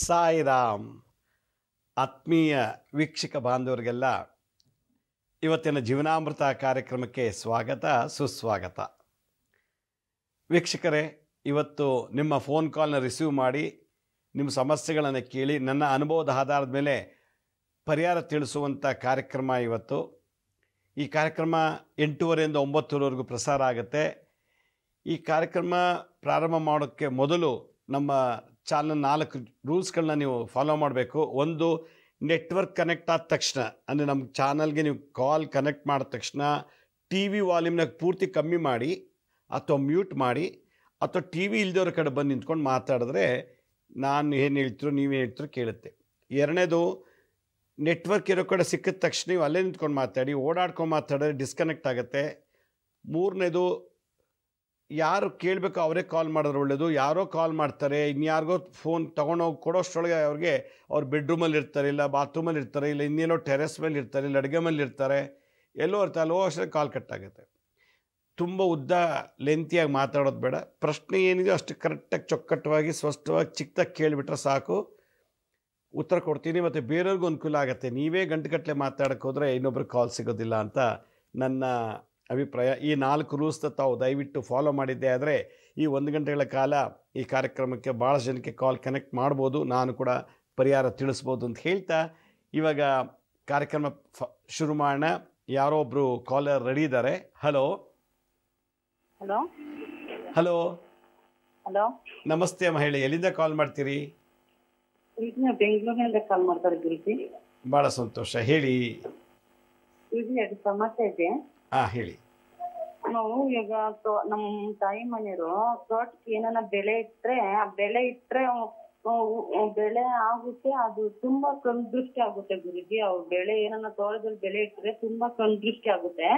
ಸಾಯಿರಾಮ್. ಆತ್ಮೀಯ ವೀಕ್ಷಕ ಬಾಂಧವರಿಗೆಲ್ಲ ಇವತ್ತಿನ ಜೀವನಾಮೃತ ಕಾರ್ಯಕ್ರಮಕ್ಕೆ ಸ್ವಾಗತ ಸುಸ್ವಾಗತ. ವೀಕ್ಷಕರೇ, ಇವತ್ತು ನಿಮ್ಮ ಫೋನ್ ಕಾಲ್ನ ರಿಸೀವ್ ಮಾಡಿ ನಿಮ್ಮ ಸಮಸ್ಯೆಗಳನ್ನು ಕೇಳಿ ನನ್ನ ಅನುಭವದ ಆಧಾರದ ಮೇಲೆ ಪರಿಹಾರ ತಿಳಿಸುವಂಥ ಕಾರ್ಯಕ್ರಮ ಇವತ್ತು. ಈ ಕಾರ್ಯಕ್ರಮ 8:30 to 9:00ವರೆಗೂ ಪ್ರಸಾರ ಆಗುತ್ತೆ. ಈ ಕಾರ್ಯಕ್ರಮ ಪ್ರಾರಂಭ ಮಾಡೋಕ್ಕೆ ಮೊದಲು ನಮ್ಮ ಚಾನಲ್ 4 ರೂಲ್ಸ್ಗಳನ್ನ ನೀವು ಫಾಲೋ ಮಾಡಬೇಕು. ಒಂದು, ನೆಟ್ವರ್ಕ್ ಕನೆಕ್ಟ್ ಆದ ತಕ್ಷಣ, ಅಂದರೆ ನಮ್ಮ ಚಾನಲ್ಗೆ ನೀವು ಕಾಲ್ ಕನೆಕ್ಟ್ ಮಾಡಿದ ತಕ್ಷಣ ಟಿ ವಿ ವಾಲ್ಯೂಮ್ನ ಪೂರ್ತಿ ಕಮ್ಮಿ ಮಾಡಿ ಅಥವಾ ಮ್ಯೂಟ್ ಮಾಡಿ ಅಥವಾ ಟಿ ವಿ ಇಲ್ದವ್ರ ಕಡೆ ಬಂದು ನಿಂತ್ಕೊಂಡು ಮಾತಾಡಿದ್ರೆ ನಾನು ಏನು ಹೇಳ್ತಿರೋ ನೀವೇನು ಹೇಳ್ತಿರೋ ಕೇಳುತ್ತೆ. ಎರಡನೇದು, ನೆಟ್ವರ್ಕ್ ಇರೋ ಕಡೆ ಸಿಕ್ಕಿದ ತಕ್ಷಣ ನೀವು ಅಲ್ಲೇ ನಿಂತ್ಕೊಂಡು ಮಾತಾಡಿ, ಓಡಾಡ್ಕೊಂಡು ಮಾತಾಡಿದ್ರೆ ಡಿಸ್ಕನೆಕ್ಟ್ ಆಗುತ್ತೆ. ಮೂರನೇದು, ಯಾರು ಕೇಳಬೇಕು ಅವರೇ ಕಾಲ್ ಮಾಡಿದ್ರೆ ಒಳ್ಳೆಯದು. ಯಾರೋ ಕಾಲ್ ಮಾಡ್ತಾರೆ, ಇನ್ಯಾರಿಗೋ ಫೋನ್ ತೊಗೊಂಡೋಗಿ ಕೊಡೋಷ್ಟರೊಳಗೆ ಅವ್ರಿಗೆ ಅವ್ರ ಬೆಡ್ರೂಮಲ್ಲಿ ಇರ್ತಾರೆ, ಇಲ್ಲ ಬಾತ್ರೂಮಲ್ಲಿ ಇರ್ತಾರೆ, ಇಲ್ಲ ಇನ್ನೇನೋ ಟೆರೆಸ್ ಮೇಲೆ ಇರ್ತಾರೆ, ಇಲ್ಲ ಅಡುಗೆ ಮೇಲೆ ಇರ್ತಾರೆ, ಎಲ್ಲೋ ಇರ್ತಾರೆ, ಅಲ್ಲೋ ಅಷ್ಟೇ ಕಾಲ್ ಕಟ್ಟಾಗುತ್ತೆ. ತುಂಬ ಉದ್ದ ಲೆಂತಿಯಾಗಿ ಮಾತಾಡೋದು ಬೇಡ. ಪ್ರಶ್ನೆ ಏನಿದೆಯೋ ಅಷ್ಟು ಕರೆಕ್ಟಾಗಿ ಚೊಕ್ಕಟ್ಟವಾಗಿ ಸ್ಪಷ್ಟವಾಗಿ ಚಿಕ್ಕದಾಗಿ ಕೇಳಿಬಿಟ್ರೆ ಸಾಕು, ಉತ್ತರ ಕೊಡ್ತೀನಿ. ಮತ್ತು ಬೇರೆಯವ್ರಿಗೂ ಅನುಕೂಲ ಆಗುತ್ತೆ. ನೀವೇ ಗಂಟೆಗಟ್ಟಲೆ ಮಾತಾಡೋಕ್ಕೆ ಹೋದರೆ ಇನ್ನೊಬ್ರಿಗೆ ಕಾಲ್ ಸಿಗೋದಿಲ್ಲ ಅಂತ ನನ್ನ ಅಭಿಪ್ರಾಯ. ಈ 4 ರೂಲ್ಸ್ನ ತಾವು ದಯವಿಟ್ಟು ಫಾಲೋ ಮಾಡಿದ್ದೆ ಆದರೆ ಈ 1 ಗಂಟೆಗಳ ಕಾಲ ಈ ಕಾರ್ಯಕ್ರಮಕ್ಕೆ ಭಾಳ ಜನಕ್ಕೆ ಕಾಲ್ ಕನೆಕ್ಟ್ ಮಾಡ್ಬೋದು, ನಾನು ಕೂಡ ಪರಿಹಾರ ತಿಳಿಸ್ಬೋದು ಅಂತ ಹೇಳ್ತಾ ಇವಾಗ ಕಾರ್ಯಕ್ರಮ ಶುರು ಮಾಡೋಣ. ಯಾರೋ ಒಬ್ಬರು ಕಾಲರ್ ರೆಡಿ ಇದ್ದಾರೆ. ಹಲೋ ಹಲೋ ಹಲೋ ಹಲೋ ನಮಸ್ತೆ ಅಮ್ಮ, ಹೇಳಿ, ಎಲ್ಲಿಂದ ಕಾಲ್ ಮಾಡ್ತೀರಿ? ಬೆಂಗಳೂರಿನಿಂದ ಕಾಲ್ ಮಾಡ್ತಾರೆ ಗುರುಜಿ. ಭಾಳ ಸಂತೋಷ, ಹೇಳಿ. ಗುರುಜಿ, ಅದು ಸಮಸ್ಯೆ ಇದೆ. ಹೇಳಿ. ನಾವು ಈಗ ನಮ್ಮ ತಾಯಿ ಮನೆಯವರು ತೋಟಕ್ಕೆ ಏನಾನ ಬೆಳೆ ಇಟ್ರೆ ಆ ಬೆಳೆ ಬೆಳೆ ಆಗುತ್ತೆ, ಅದು ತುಂಬಾ ಕಣ್ದೃಷ್ಟಿ ಆಗುತ್ತೆ ಗುರುಜಿ. ಅವ್ರ ಬೆಳೆ ಏನಾನ ತೋಟದಲ್ಲಿ ಬೆಳೆ ಇಟ್ರೆ ತುಂಬಾ ಕಣ್ದೃಷ್ಟಿ ಆಗುತ್ತೆ.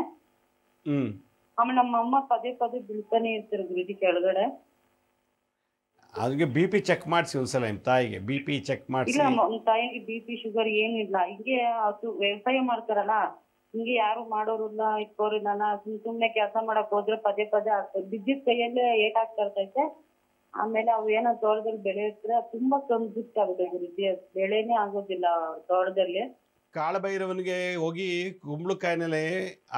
ಆಮೇಲೆ ನಮ್ಮ ಅಮ್ಮ ಪದೇ ಪದೇ ಬೀಳ್ತಾನೆ ಇರ್ತಾರೆ ಗುರುಜಿ ಕೆಳಗಡೆ. ಅದಕ್ಕೆ ಬಿ ಪಿ ಚೆಕ್ ಮಾಡಿಸಿ ಒಂದ್ಸಲ. ನಿಮ್ಮ ತಾಯಿಗೆ ಬಿ ಪಿ ಚೆಕ್ ಮಾಡಿಸಿ. ಇಲ್ಲ, ನಮ್ಮ ತಾಯಿಗೆ ಬಿ ಪಿ ಶುಗರ್ ಏನಿಲ್ಲ. ಹಿಂಗೆ ಅದು ವ್ಯವಸಾಯ ಮಾಡ್ತಾರಲ್ಲ, ಹಿಂಗೆ ಯಾರು ಮಾಡೋರಿಲ್ಲ, ಇಟ್ಕೋರಿಲ್ಲ. ಸುಮ್ನೆ ಕೆಲಸ ಮಾಡಕ್ ಹೋದ್ರೆ ಪದೇ ಪದೇ ಬಿದ್ದಿದ್ ಕೈಯಲ್ಲೇ ಏಟಾಗ್ತಾ ಇರ್ತೈತೆ. ಆಮೇಲೆ ಅವು ಏನೋ ತೋಟದಲ್ಲಿ ಬೆಳೆ ಇರ್ತರೆ ತುಂಬಾ ಕಮ್ಮಿಷ್ಟ ಆಗುತ್ತೆ ಗುರುಜಿ. ಬೆಳೆನೇ ಆಗೋದಿಲ್ಲ ತೋಟದಲ್ಲಿ. ಕಾಳಭೈರವನಿಗೆ ಹೋಗಿ ಕುಂಬಳಕಾಯಿನಲ್ಲೇ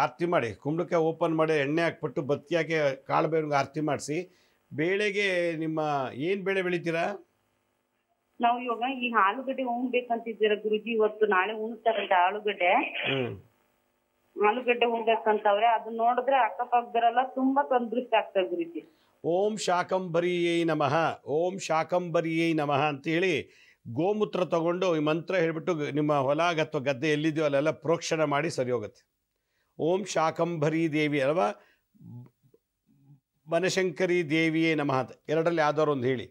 ಆರತಿ ಮಾಡಿ, ಕುಂಬಳಕಾಯಿ ಓಪನ್ ಮಾಡಿ ಎಣ್ಣೆ ಹಾಕ್ಬಿಟ್ಟು ಬತ್ತಿ ಹಾಕಿ ಕಾಳಭೈರವನಿಗೆ ಆರತಿ ಮಾಡಿಸಿ. ಬೇಳೆಗೆ ನಿಮ್ಮ ಏನು ಬೆಳೆ ಬೆಳಿತೀರಾ? ನಾವು ಇವಾಗ ಈ ಆಲೂಗಡ್ಡೆ ಉಣ್ಬೇಕಂತಿದ್ದೀರ ಗುರುಜಿ. ಇವತ್ತು ನಾಳೆ ಉಣ್ತಾರಂತೆ ಆಲೂಗಡ್ಡೆ. ಆಲೂಗಡ್ಡೆ ಉಣ್ಬೇಕಂತವ್ರೆ. ಅದು ನೋಡಿದ್ರೆ ಅಕ್ಕಪಕ್ಕದರೆಲ್ಲ ತುಂಬಾ ತೊಂದೃಷ್ಟಿ ಆಗ್ತದೆ ಗುರುಜಿ. ಓಂ ಶಾಕಂಭರಿಯೈ ನಮಃ, ಓಂ ಶಾಕಂಭರಿಯೈ ನಮಃ ಅಂತೇಳಿ ಗೋಮೂತ್ರ ತಗೊಂಡು ಈ ಮಂತ್ರ ಹೇಳಿಬಿಟ್ಟು ನಿಮ್ಮ ಹೊಲ ಅಥವಾ ಗದ್ದೆ ಎಲ್ಲಿದೆಯೋ ಅಲ್ಲೆಲ್ಲ ಪ್ರೋಕ್ಷಣ ಮಾಡಿ ಸರಿ ಹೋಗುತ್ತೆ. ಓಂ ಶಾಕಂಭರಿ ದೇವಿ ಅಲ್ವಾ ಬನಶಂಕರಿ ದೇವಿಯೇ ನಮಃ ಅಂತ ಎರಡರಲ್ಲಿ ಯಾವ್ದಾದ್ರು ಒಂದು ಹೇಳಿ.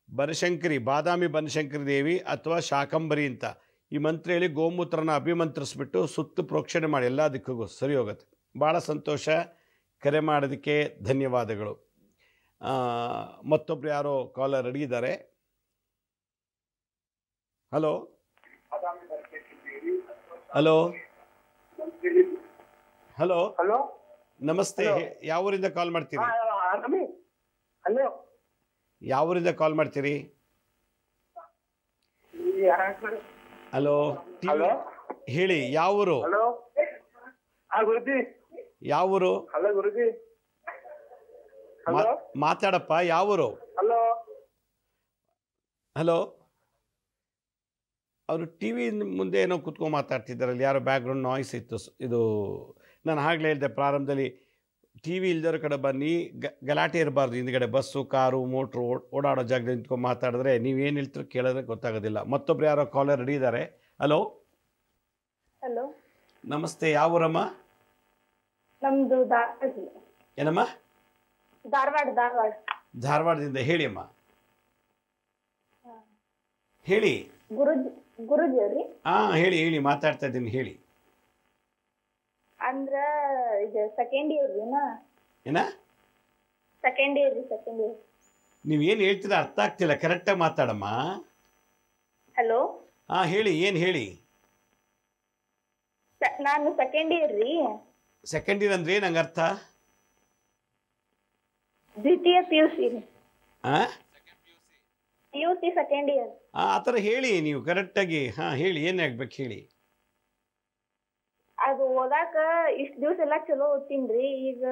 ಬನಶಂಕರಿ, ಬಾದಾಮಿ ಬನಶಂಕರಿ ದೇವಿ ಅಥವಾ ಶಾಕಂಭರಿ ಅಂತ ಈ ಮಂತ್ರ ಹೇಳಿ ಗೋಮೂತ್ರನ ಅಭಿಮಂತ್ರಿಸ್ಬಿಟ್ಟು ಸುತ್ತು ಪ್ರೋಕ್ಷಣೆ ಮಾಡಿ, ಎಲ್ಲ ದಿಕ್ಕಿಗೂ ಸರಿ ಹೋಗುತ್ತೆ. ಭಾಳ ಸಂತೋಷ, ಕರೆ ಮಾಡೋದಕ್ಕೆ ಧನ್ಯವಾದಗಳು. ಮತ್ತೊಬ್ರು ಯಾರೋ ಕಾಲರ್ ರೆಡಿ ಇದ್ದಾರೆ. ಹಲೋ ಹಲೋ ಹಲೋ ಹಲೋ ನಮಸ್ತೆ, ಯಾವ ಊರಿಂದ ಕಾಲ್ ಮಾಡ್ತೀರಿ? ಹಲೋ, ಯಾವ ಊರಿಂದ ಕಾಲ್ ಮಾಡ್ತೀರಿ? ಹಲೋ ಹೇಳಿ, ಯಾವ ಊರು? ಹಲೋ ಗುರುಜಿ, ಯಾವ ಊರು? ಹಲೋ ಗುರುಜಿ, ಹಲೋ ಮಾತಾಡಪ್ಪ, ಯಾವ ಊರು? Hello hello. ಅವರು ಟಿ ವಿ ಮುಂದೆ ಏನೋ ಕುತ್ಕೊಂಡು ಮಾತಾಡ್ತಿದ್ದಾರಲ್ಲಿ, ಯಾರೋ ಬ್ಯಾಕ್ಗ್ರೌಂಡ್ ನಾಯ್ಸ್ ಇತ್ತು. ಇದು ನಾನು ಆಗಲೇ ಹೇಳಿದೆ ಪ್ರಾರಂಭದಲ್ಲಿ, ಟಿ ವಿ ಇಲ್ದರ ಕಡೆ ಬನ್ನಿ, ಗಲಾಟೆ ಇರಬಾರ್ದು. ಹಿಂದ್ಗಡೆ ಬಸ್ಸು, ಕಾರು, ಮೋಟ್ರು ಓಡಾಡೋ ಜಾಗದಲ್ಲಿ ನಿಂತ್ಕೊಂಡು ಮಾತಾಡಿದ್ರೆ ನೀವೇನು ಹೇಳ್ತೀರೋ ಕೇಳೋದ್ರೆ ಗೊತ್ತಾಗೋದಿಲ್ಲ. ಮತ್ತೊಬ್ರು ಯಾರೋ ಕಾಲರ್ ರೆಡಿ ಇದ್ದಾರೆ. ಹಲೋ ಹಲೋ ನಮಸ್ತೆ, ಯಾವ ಊರಮ್ಮ? ನಮ್ದು ಏನಮ್ಮ? ಧಾರವಾಡ. ಧಾರವಾಡದಿಂದ. ಹೇಳಿ ಅಮ್ಮ, ಹೇಳಿ. ಗುರುಜಿ ಅವ್ರಿ? ಹೇಳಿ ಹೇಳಿ, ಮಾತಾಡ್ತಾ ಇದ್ದೀನಿ, ಹೇಳಿ. ಅಂದ್ರ ಇದು ಸೆಕೆಂಡ್ ಇಯರ್ ಏನ? Second year. ನೀವೇನು ಹೇಳ್ತೀರಾ ಅರ್ಥ ಆಗ್ತಿಲ್ಲ, ಕರೆಕ್ಟಾಗಿ ಮಾತಾಡಮ್ಮ. ಹಲೋ ಹೇಳಿ, ಏನು ಹೇಳಿ? ನಾನು ಸೆಕೆಂಡ್ ಇಯರ್ ರೀ. ಸೆಕೆಂಡ್ ಇಯರ್ ಅಂದ್ರೆ ನಂಗೆ ಅರ್ಥ? ದ್ವಿತೀಯ PUC ರೀ. PUC second year. ಆ ಥರ ಹೇಳಿ ನೀವು ಕರೆಕ್ಟಾಗಿ. ಹಾಂ ಹೇಳಿ, ಏನು ಆಗ್ಬೇಕು ಹೇಳಿ. ಅದು ಓದಾಕ ಇಷ್ಟ್ ದಿವ್ಸ ಎಲ್ಲಾ ಚಲೋ ಓದ್ತೀನ್ರಿ, ಈಗ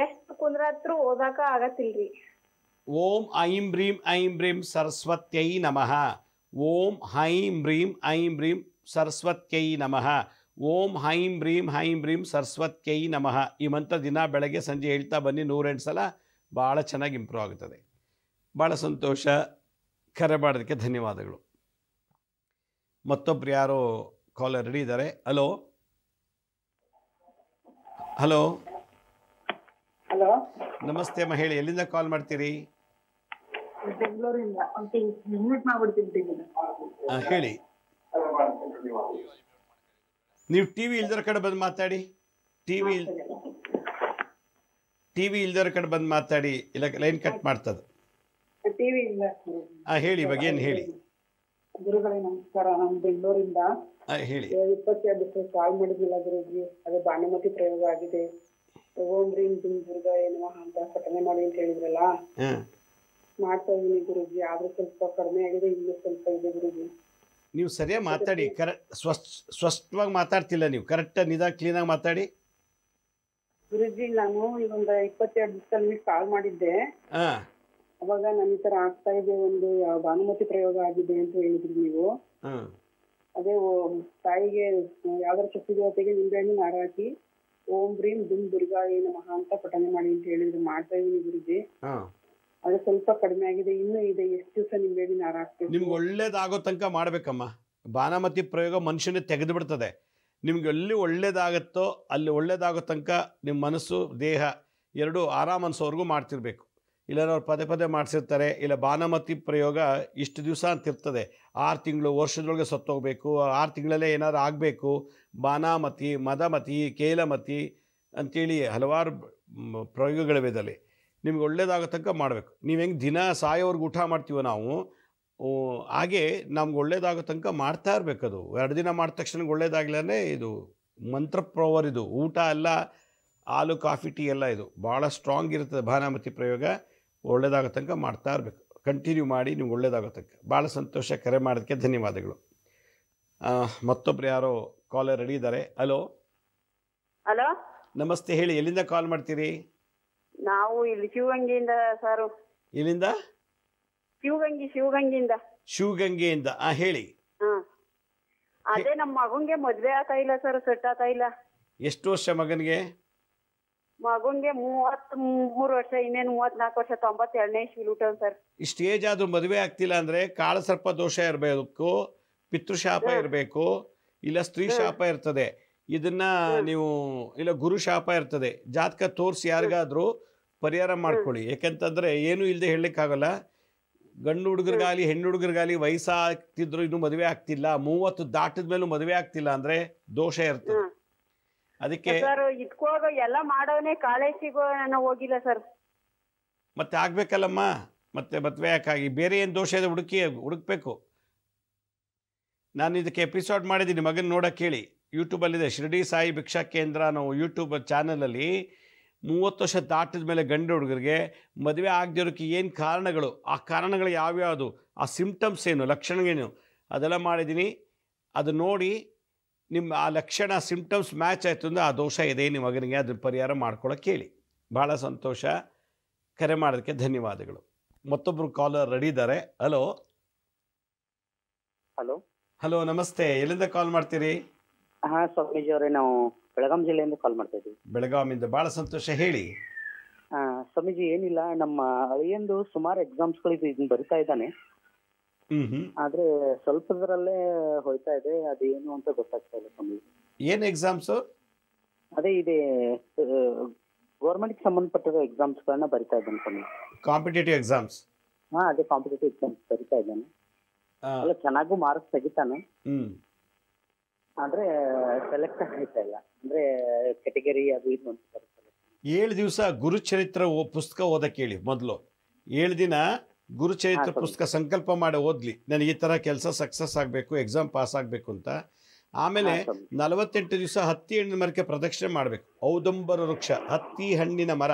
ಎಷ್ಟ್ ಕುಂದ್ರತ್ರು ಓದಾಕ ಆಗತ್ತಿಲ್ರಿ. ಓಂ ಐಂ ಬ್ರೀಂ ಸರಸ್ವತ್ಯೈ ನಮಃ. ಓಂ ಹೈಂ ಬ್ರೀಂ ಸರಸ್ವತ್ಯೈ ನಮಃ. ಓಂ ಹೈಂ ಬ್ರೀಂ ಸರಸ್ವತ್ಯೈ ನಮಃ. ಈ ಮಂತ್ರ ದಿನ ಬೆಳಗ್ಗೆ ಸಂಜೆ ಹೇಳ್ತಾ ಬನ್ನಿ, 108 ಸಲ. ಭಾಳ ಚೆನ್ನಾಗಿ ಇಂಪ್ರೂವ್ ಆಗುತ್ತದೆ. ಭಾಳ ಸಂತೋಷ. ಕರೆ ಮಾಡೋದಕ್ಕೆ ಧನ್ಯವಾದಗಳು. ಮತ್ತೊಬ್ರು ಯಾರೋ ಕಾಲರ್ ರೆಡಿ ಇದ್ದಾರೆ. ಹಲೋ ಹಲೋ ಹಲೋ, ನಮಸ್ತೆ ಅಮ್ಮ, ಹೇಳಿ ಎಲ್ಲಿಂದ ಕಾಲ್ ಮಾಡ್ತೀರಿ? ಬೆಂಗಳೂರಿಂದ ಮಿನಿಟ್ ಮಾಡ್ಬಿಡ್ತೀನಿ. ಹೇಳಿ. ನೀವು ಟಿ ವಿ ಇಲ್ದರ ಕಡೆ ಬಂದು ಮಾತಾಡಿ. ಟಿ ವಿ ಇಲ್ದರ ಕಡೆ ಬಂದು ಮಾತಾಡಿ, ಇಲ್ಲ ಲೈನ್ ಕಟ್ ಮಾಡ್ತದೆ. ಟಿವಿ ಇಲ್ಲ. ಹೇಳಿ, ಇವಾಗ ಏನು ಹೇಳಿ. ಗುರುಗಳೇ ನಮಸ್ಕಾರ, ನಾನು ಬೆಂಗಳೂರಿಂದ. ಹೇಳಿ. 22 ದಿವಸ ಕಾಲ್ ಮಾಡಿದ್ದಿಲ್ಲ ಗುರುಜಿ. ಅದು ಭಾನುಮತಿ ಪ್ರಯೋಗ ಆಗಿದೆ. ಓಂ ರೀಂ ದುರ್ಗಾ ನಮಃ ಅಂತ ಪಠನೆ ಮಾಡಿ ಅಂತ ಹೇಳಿದ್ರಲ್ಲ, ಮಾಡ್ತಾ ಇದೀನಿ ಗುರುಜಿ. ಆದ್ರೂ ಸ್ವಲ್ಪ ಕಡಿಮೆ ಆಗಿದೆ, ಇನ್ನೂ ಸ್ವಲ್ಪ ಇದೆ ಗುರುಜಿ. ನೀವು ಸರಿಯಾಗಿ ಮಾತಾಡಿ. ಸ್ಪಷ್ಟವಾಗಿ ಮಾತಾಡ್ತಿಲ್ಲ ನೀವು. ಕರೆಕ್ಟಾಗಿ ಕ್ಲೀನಾಗಿ ಮಾತಾಡಿ ಗುರುಜಿ. ನಾನು ಈಗ ಒಂದು 22 ದಿವಸದಲ್ಲಿ ಕಾಲ್ ಮಾಡಿದ್ದೆ. ಅವಾಗ ನನ್ನ ಈ ತರ ಆಗ್ತಾ ಇದೆ, ಒಂದು ಭಾನುಮತಿ ಪ್ರಯೋಗ ಆಗಿದೆ ಅಂತ ಹೇಳಿದ್ರಿ ನೀವು. ಅದೇ ತಾಯಿಗೆ ಯಾವ್ದಾರ ಶಕ್ತಿ ದೇವತೆಗೆ ನಿಂಬೆಹಣ್ಣಿನ ಹಾರ ಹಾಕಿ ಓಂ ಬ್ರೀಂ ದುರ್ಗಾಯ ನಮಃ ಅಂತ ಪಠನೆ ಮಾಡಿ ಅಂತ ಹೇಳಿದ್ರು. ಮಾಡ್ತಾ ಇದೀನಿ ಗುರುಜಿ. ಅದು ಸ್ವಲ್ಪ ಕಡಿಮೆ ಆಗಿದೆ, ಇನ್ನೂ ಇದೆ. ಎಷ್ಟು ದಿವಸ ನಿಂಬೆಹಣ್ಣಿನ ಹಾರ ಹಾಕ್ಬೇಕು? ನಿಮ್ಗೆ ಒಳ್ಳೇದಾಗೋ ತನಕ ಮಾಡ್ಬೇಕಮ್ಮ. ಭಾನುಮತಿ ಪ್ರಯೋಗ ಮನುಷ್ಯನೇ ತೆಗೆದು ಬಿಡ್ತದೆ. ನಿಮ್ಗೆ ಎಲ್ಲಿ ಒಳ್ಳೇದಾಗತ್ತೋ ಅಲ್ಲಿ ಒಳ್ಳೇದಾಗೋ ತನಕ ನಿಮ್ಮ ಮನಸ್ಸು ದೇಹ ಎರಡೂ ಆರಾಮ್ ಅನ್ಸೋವರೆಗೂ ಮಾಡ್ತಿರ್ಬೇಕು. ಇಲ್ಲಾಂದ್ರೆ ಅವ್ರು ಪದೇ ಪದೇ ಮಾಡಿಸಿರ್ತಾರೆ. ಇಲ್ಲ ಭಾನುಮತಿ ಪ್ರಯೋಗ ಇಷ್ಟು ದಿವಸ ಅಂತಿರ್ತದೆ. 6 ತಿಂಗಳು, ವರ್ಷದೊಳಗೆ ಸತ್ತೋಗ್ಬೇಕು, 6 ತಿಂಗಳಲ್ಲೇ ಏನಾದ್ರು ಆಗಬೇಕು. ಬಾನಾಮತಿ, ಮದಮತಿ, ಕೇಲಮತಿ ಅಂಥೇಳಿ ಹಲವಾರು ಪ್ರಯೋಗಗಳಿವೆ. ನಿಮ್ಗೆ ಒಳ್ಳೇದಾಗೋ ತನಕ ಮಾಡಬೇಕು. ನೀವು ಹೆಂಗೆ ದಿನ ಸಾಯೋವ್ರಿಗೆ ಊಟ ಮಾಡ್ತೀವೋ ನಾವು, ಹಾಗೆ ನಮ್ಗೆ ಒಳ್ಳೇದಾಗೋ ತನಕ ಮಾಡ್ತಾ ಇರಬೇಕದು. 2 ದಿನ ಮಾಡಿದ ತಕ್ಷಣ ಒಳ್ಳೇದಾಗಲೇ ಇದು ಮಂತ್ರ ಪವರ್. ಇದು ಊಟ ಎಲ್ಲ, ಹಾಲು ಕಾಫಿ ಟೀ ಎಲ್ಲ ಇದು ಭಾಳ ಸ್ಟ್ರಾಂಗ್ ಇರ್ತದೆ. ಭಾನುಮತಿ ಪ್ರಯೋಗ ಒಳ್ಳೇದಾಗೋ ತನಕ ಮಾಡ್ತಾ ಇರಬೇಕು. ಕಂಟಿನ್ಯೂ ಮಾಡಿ, ನಿಮ್ಗೆ ಒಳ್ಳೇದಾಗೋ ತನಕ. ಭಾಳ ಸಂತೋಷ. ಕರೆ ಮಾಡೋದಕ್ಕೆ ಧನ್ಯವಾದಗಳು. ಮತ್ತೊಬ್ರು ಯಾರೋ ಕಾಲರ್ ರೆಡಿ ಇದ್ದಾರೆ. ಹಲೋ ಹಲೋ, ನಮಸ್ತೆ, ಹೇಳಿ ಎಲ್ಲಿಂದ ಕಾಲ್ ಮಾಡ್ತೀರಿ? ನಾವು ಇಲ್ಲಿ ಶಿವಗಂಗೆಯಿಂದ ಸರ್. ಎಲ್ಲಿಂದ? ಶಿವಗಂಗೆಯಿಂದ. ಶಿವಗಂಗೆಯಿಂದ. ಹೇಳಿ. ಅದೇ ನಮ್ಮ ಮಗಂಗೆ ಮದ್ವೆ ಆಗ್ತಾ ಇಲ್ಲ ಸರ್, ಸೆಟ್ ಆಗ್ತಾ ಇಲ್ಲ. ಎಷ್ಟು ವರ್ಷ ಮಗನಿಗೆ? ಮಗಂಗೆ 33 ವರ್ಷ, ಇನ್ನೇನು 34 ವರ್ಷ, 92ನೇ ಇಸ್ವಿಲಿ ಹುಟ್ಟವ್ ಸರ್. ಇಷ್ಟು ಏಜ್ ಆದ್ರೂ ಮದುವೆ ಆಗ್ತಿಲ್ಲ ಅಂದ್ರೆ ಕಾಳಸರ್ಪ ದೋಷ ಇರಬೇಕು, ಪಿತೃಶಾಪ ಇರಬೇಕು, ಇಲ್ಲ ಸ್ತ್ರೀ ಶಾಪ ಇರ್ತದೆ. ಇದನ್ನ ನೀವು, ಇಲ್ಲ ಗುರು ಶಾಪ ಇರ್ತದೆ. ಜಾತಕ ತೋರಿಸಿ ಯಾರಿಗಾದ್ರೂ ಪರಿಹಾರ ಮಾಡ್ಕೊಳ್ಳಿ. ಯಾಕಂತಂದ್ರೆ ಏನು ಇಲ್ಲದೆ ಹೇಳಲಿಕ್ಕಾಗಲ್ಲ. ಗಂಡು ಹುಡುಗರಿಗಾಲಿ ಹೆಣ್ಣು ಹುಡುಗರಿಗಾಲಿ ವಯಸ್ಸಾಗ್ತಿದ್ರು ಇನ್ನೂ ಮದುವೆ ಆಗ್ತಿಲ್ಲ, 30 ದಾಟಿದ ಮೇಲೂ ಮದುವೆ ಆಗ್ತಿಲ್ಲ ಅಂದ್ರೆ ದೋಷ ಇರ್ತದೆ. ಅದಕ್ಕೆ ಸರ್ ಇದ್ಕೋಗ ಎಲ್ಲ ಮಾಡೋನೆ, ಕಾಲೇಜಿಗೂ ನಾನು ಹೋಗಿಲ್ಲ ಸರ್. ಮತ್ತೆ ಆಗ್ಬೇಕಲ್ಲಮ್ಮ, ಮತ್ತೆ ಮದುವೆ ಯಾಕಾಗಿ? ಬೇರೆ ಏನು ದೋಷ ಇದೆ ಹುಡುಕ್ಬೇಕು. ನಾನು ಇದಕ್ಕೆ ಎಪಿಸೋಡ್ ಮಾಡಿದ್ದೀನಿ, ಮಗನ ನೋಡಕ್ಕೆ ಹೇಳಿ. ಯೂಟ್ಯೂಬಲ್ಲಿದೆ, ಶಿರಡಿ ಸಾಯಿ ಭಿಕ್ಷಾ ಕೇಂದ್ರ ನಾವು ಯೂಟ್ಯೂಬ್ ಚಾನಲಲ್ಲಿ 30 ವರ್ಷ ದಾಟಿದ ಮೇಲೆ ಗಂಡು ಹುಡುಗರಿಗೆ ಮದುವೆ ಆಗದಿರೋಕ್ಕೆ ಏನು ಕಾರಣಗಳು, ಆ ಕಾರಣಗಳು ಯಾವ್ಯಾವುದು, ಆ ಸಿಂಪ್ಟಮ್ಸ್ ಏನು, ಲಕ್ಷಣಗಳೇನು, ಅದೆಲ್ಲ ಮಾಡಿದ್ದೀನಿ. ಅದು ನೋಡಿ ನಿಮ್ಮ ಆ ಲಕ್ಷಣ ಸಿಂಪ್ಟಮ್ಸ್ ಮ್ಯಾಚ್ ಆಯಿತು ಅಂದರೆ ಆ ದೋಷ ಇದೆ ನಿಮ್ಮ ಮಗನಿಗೆ, ಅದ್ರ ಪರಿಹಾರ ಮಾಡ್ಕೊಳ್ಳೋಕೆ ಹೇಳಿ. ಭಾಳ ಸಂತೋಷ. ಕರೆ ಮಾಡೋದಕ್ಕೆ ಧನ್ಯವಾದಗಳು. ಮತ್ತೊಬ್ಬರು ಕಾಲರ್ ರೆಡಿ ಇದ್ದಾರೆ. ಹಲೋ ಹಲೋ ಹಲೋ ನಮಸ್ತೆ, ಎಲ್ಲಿಂದ ಕಾಲ್ ಮಾಡ್ತೀರಿ? ಹಾಂ ಸ್ವಾಮೀಜಿ ಅವರೇ, ನಾವು ಬೆಳಗಾಂ ಜಿಲ್ಲೆಯಿಂದ ಕಾಲ್ ಮಾಡ್ತಾ ಇದ್ದೀವಿ. ಬೆಳಗಾವಿಂದ. ಭಾಳ ಸಂತೋಷ, ಹೇಳಿ. ಸ್ವಾಮೀಜಿ ಏನಿಲ್ಲ, ನಮ್ಮ ಅಳಿಯಂದು ಸುಮಾರು ಎಕ್ಸಾಮ್ಸ್ಗಳಿದ್ದು ಇದನ್ನ ಬರಿತಾ ಇದ್ದಾನೆ. ಆದ್ರೆ ಸ್ವಲ್ಪದರಲ್ಲೇ ಹೋಯ್ತಾ ಇದೆ, ಅದೇನು ಅಂತ ಗೊತ್ತಾಗ್ತಾ ಇಲ್ಲ ಸ್ವಾಮೀಜಿ. ಏನು ಎಕ್ಸಾಮ್ಸು? ಅದೇ ಇದೆ, ಗೌರ್ಮೆಂಟ್ಗೆ ಸಂಬಂಧಪಟ್ಟಿರೋ ಎಕ್ಸಾಮ್ಸ್ಗಳನ್ನ ಬರಿತಾ ಇದ್ದಾನೆ ಸ್ವಾಮೀಜಿ. Competitive exams? ಹಾಂ, ಅದೇ ಕಾಂಪಿಟೇಟಿವ್ ಎಕ್ಸಾಮ್ಸ್ ಬರಿತಾ ಇದ್ದಾನೆ. ಅಲ್ಲ, ಚೆನ್ನಾಗೂ ಮಾರ್ಕ್ಸ್ ತೆಗಿತಾನೆ. ಆದ್ರೆ ಸೆಲೆಕ್ಟ್ ಆಗ್ತಾ ಇಲ್ಲ. ಅಂದ್ರೆ ಕೆಟಗರಿ ಅದು ಇದು ಅಂತ ಬರ್ತದೆ. 7 ದಿವಸ ಗುರುಚರಿತ್ರ ಪುಸ್ತಕ ಓದಕ್ಕೆ ಹೇಳಿ. ಮೊದಲು 7 ದಿನ ಗುರುಚರಿತ್ರ ಪುಸ್ತಕ ಸಂಕಲ್ಪ ಮಾಡಿ ಓದ್ಲಿ. ನನಗೆ ಈ ಥರ ಕೆಲಸ ಸಕ್ಸಸ್ ಆಗಬೇಕು, ಎಕ್ಸಾಮ್ ಪಾಸ್ ಆಗಬೇಕು ಅಂತ. ಆಮೇಲೆ 48 ದಿವಸ ಹತ್ತಿ ಹಣ್ಣಿನ ಮರಕ್ಕೆ ಪ್ರದಕ್ಷಿಣೆ ಮಾಡಬೇಕು. ಔದಂಬರ ವೃಕ್ಷ, ಹತ್ತಿ ಹಣ್ಣಿನ ಮರ,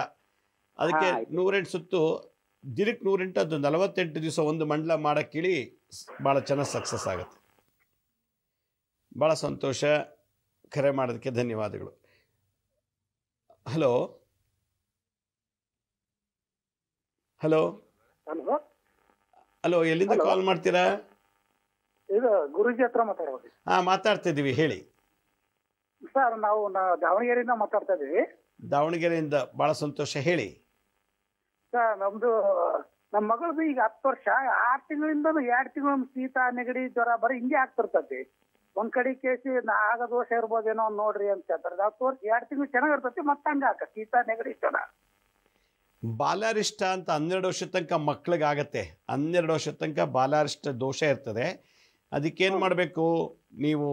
ಅದಕ್ಕೆ 108 ಸುತ್ತು ದಿನಕ್ಕೆ 108 ಅದು 48 ದಿವಸ ಒಂದು ಮಂಡಲ ಮಾಡೋಕ್ಕೇಳಿ ಭಾಳ ಚೆನ್ನಾಗಿ ಸಕ್ಸಸ್ ಆಗುತ್ತೆ. ಭಾಳ ಸಂತೋಷ, ಕರೆ ಮಾಡೋದಕ್ಕೆ ಧನ್ಯವಾದಗಳು. ಹಲೋ ಹಲೋ ಹಲೋ ಹಲೋ, ಎಲ್ಲಿಂದ ಕಾಲ್ ಮಾಡ್ತೀರಾ? ಇದು ಗುರುಜಿ ಹತ್ರ ಮಾತಾಡೋದು. ಹಾಂ, ಮಾತಾಡ್ತಾ ಇದ್ದೀವಿ, ಹೇಳಿ. ಸರ್ ನಾವು ದಾವಣಗೆರೆಯಿಂದ ಮಾತಾಡ್ತಾ ಇದೀವಿ. ದಾವಣಗೆರೆಯಿಂದ, ಭಾಳ ಸಂತೋಷ, ಹೇಳಿ. ಸರ್ ನಮ್ದು ನಮ್ಮ ಮಗಳದು ಈಗ 10 ವರ್ಷ, 6 ತಿಂಗಳಿಂದ 2 ತಿಂಗಳು ಶೀತ ನೆಗಡಿ ಜ್ವರ ಬರೀ ಹಿಂಗೆ ಆಗ್ತಿರ್ತೈತಿ. ಒಂದ್ ಕಡೆ ಕೇಸಿ ಆಗ ದೋಷ ಇರ್ಬೋದೇನೋ ನೋಡ್ರಿ ಅಂತ ಹೇಳ್ತಾರೆ. 10 ವರ್ಷ 2 ತಿಂಗಳು ಚೆನ್ನಾಗಿರ್ತೈತಿ, ಮತ್ತೆ ಹಂಗ ಆಕ ಶೀತ ನೆಗಡಿ ಜ್ವರ. ಬಾಲಾರಿಷ್ಟ ಅಂತ 12 ವರ್ಷದ ತನಕ ಮಕ್ಳಿಗಾಗತ್ತೆ. 12 ವರ್ಷದ ತನಕ ಬಾಲಾರಿಷ್ಟ ದೋಷ ಇರ್ತದೆ. ಅದಕ್ಕೇನು ಮಾಡಬೇಕು ನೀವು?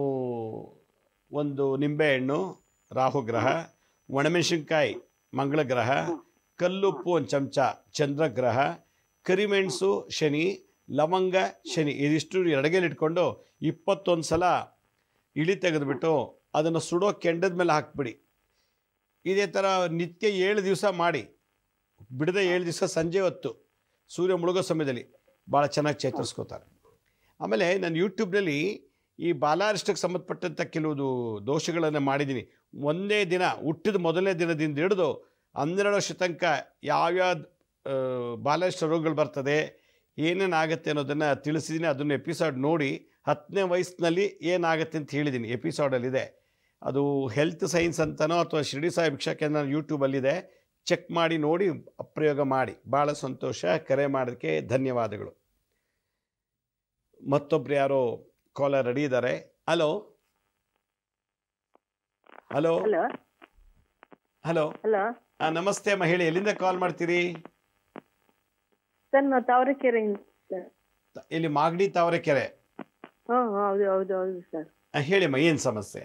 ಒಂದು ನಿಂಬೆಹಣ್ಣು ರಾಹುಗ್ರಹ, ಒಣಮೆಣಸಿನ್ಕಾಯಿ ಮಂಗಳಗ್ರಹ, ಕಲ್ಲುಪ್ಪು 1 ಚಮಚ ಚಂದ್ರಗ್ರಹ, ಕರಿಮೆಣಸು ಶನಿ, ಲವಂಗ ಶನಿ, ಇದಿಷ್ಟು ಎಡಗೈಲಿ ಇಟ್ಕೊಂಡು 21 ಸಲ ಇಳಿ ತೆಗೆದುಬಿಟ್ಟು ಅದನ್ನು ಸುಡೋ ಕೆಂಡದ ಮೇಲೆ ಹಾಕ್ಬಿಡಿ. ಇದೇ ಥರ ನಿತ್ಯ 7 ದಿವಸ ಮಾಡಿ, ಬಿಡದೆ 7 ದಿವಸ ಸಂಜೆ ಹೊತ್ತು ಸೂರ್ಯ ಮುಳುಗೋ ಸಮಯದಲ್ಲಿ ಭಾಳ ಚೆನ್ನಾಗಿ ಚೇತರಿಸ್ಕೋತಾರೆ. ಆಮೇಲೆ ನಾನು ಯೂಟ್ಯೂಬ್ನಲ್ಲಿ ಈ ಬಾಲಾರಿಷ್ಟಕ್ಕೆ ಸಂಬಂಧಪಟ್ಟಂಥ ಕೆಲವು ದೋಷಗಳನ್ನು ಮಾಡಿದ್ದೀನಿ. ಒಂದೇ ದಿನ ಹುಟ್ಟಿದ ಮೊದಲನೇ ದಿನದಿಂದ ಹಿಡಿದು 12 ವರ್ಷ ತನಕ ಯಾವ್ಯಾವ ಬಾಲಾರಿಷ್ಟ ರೋಗಗಳು ಬರ್ತದೆ, ಏನೇನಾಗುತ್ತೆ ಅನ್ನೋದನ್ನು ತಿಳಿಸಿದ್ದೀನಿ. ಅದನ್ನು ಎಪಿಸೋಡ್ ನೋಡಿ 10ನೇ ವಯಸ್ಸಿನಲ್ಲಿ ಏನಾಗುತ್ತೆ ಅಂತ ಹೇಳಿದ್ದೀನಿ, ಎಪಿಸೋಡಲ್ಲಿದೆ. ಅದು ಹೆಲ್ತ್ ಸೈನ್ಸ್ ಅಂತನೋ ಅಥವಾ ಶಿರ್ಡಿ ಸಾಯಿ ಭಿಕ್ಷಾ ಕೇಂದ್ರ ಯೂಟ್ಯೂಬಲ್ಲಿದೆ, ಚೆಕ್ ಮಾಡಿ ನೋಡಿ, ಪ್ರಯೋಗ ಮಾಡಿ. ಭಾಳ ಸಂತೋಷ, ಕರೆ ಮಾಡೋದಕ್ಕೆ ಧನ್ಯವಾದಗಳು. ಮತ್ತೊಬ್ರು ಯಾರೋ ಕಾಲರ್ ರೆಡಿ ಇದ್ದಾರೆ. Hello hello hello hello hello ನಮಸ್ತೆ ಅಮ್ಮ, ಹೇಳಿ, ಎಲ್ಲಿಂದ ಕಾಲ್ ಮಾಡ್ತೀರಿ? ಸರ್ ನಾವು ತಾವರೆಕೆರೆಯಿಂದ. ಇಲ್ಲಿ ಮಾಗಡಿ ತಾವರೆಕೆರೆ. ಹಾಂ ಹೌದು ಹೌದು ಹೌದು ಸರ್. ಹೇಳಿಮ್ಮ, ಏನು ಸಮಸ್ಯೆ?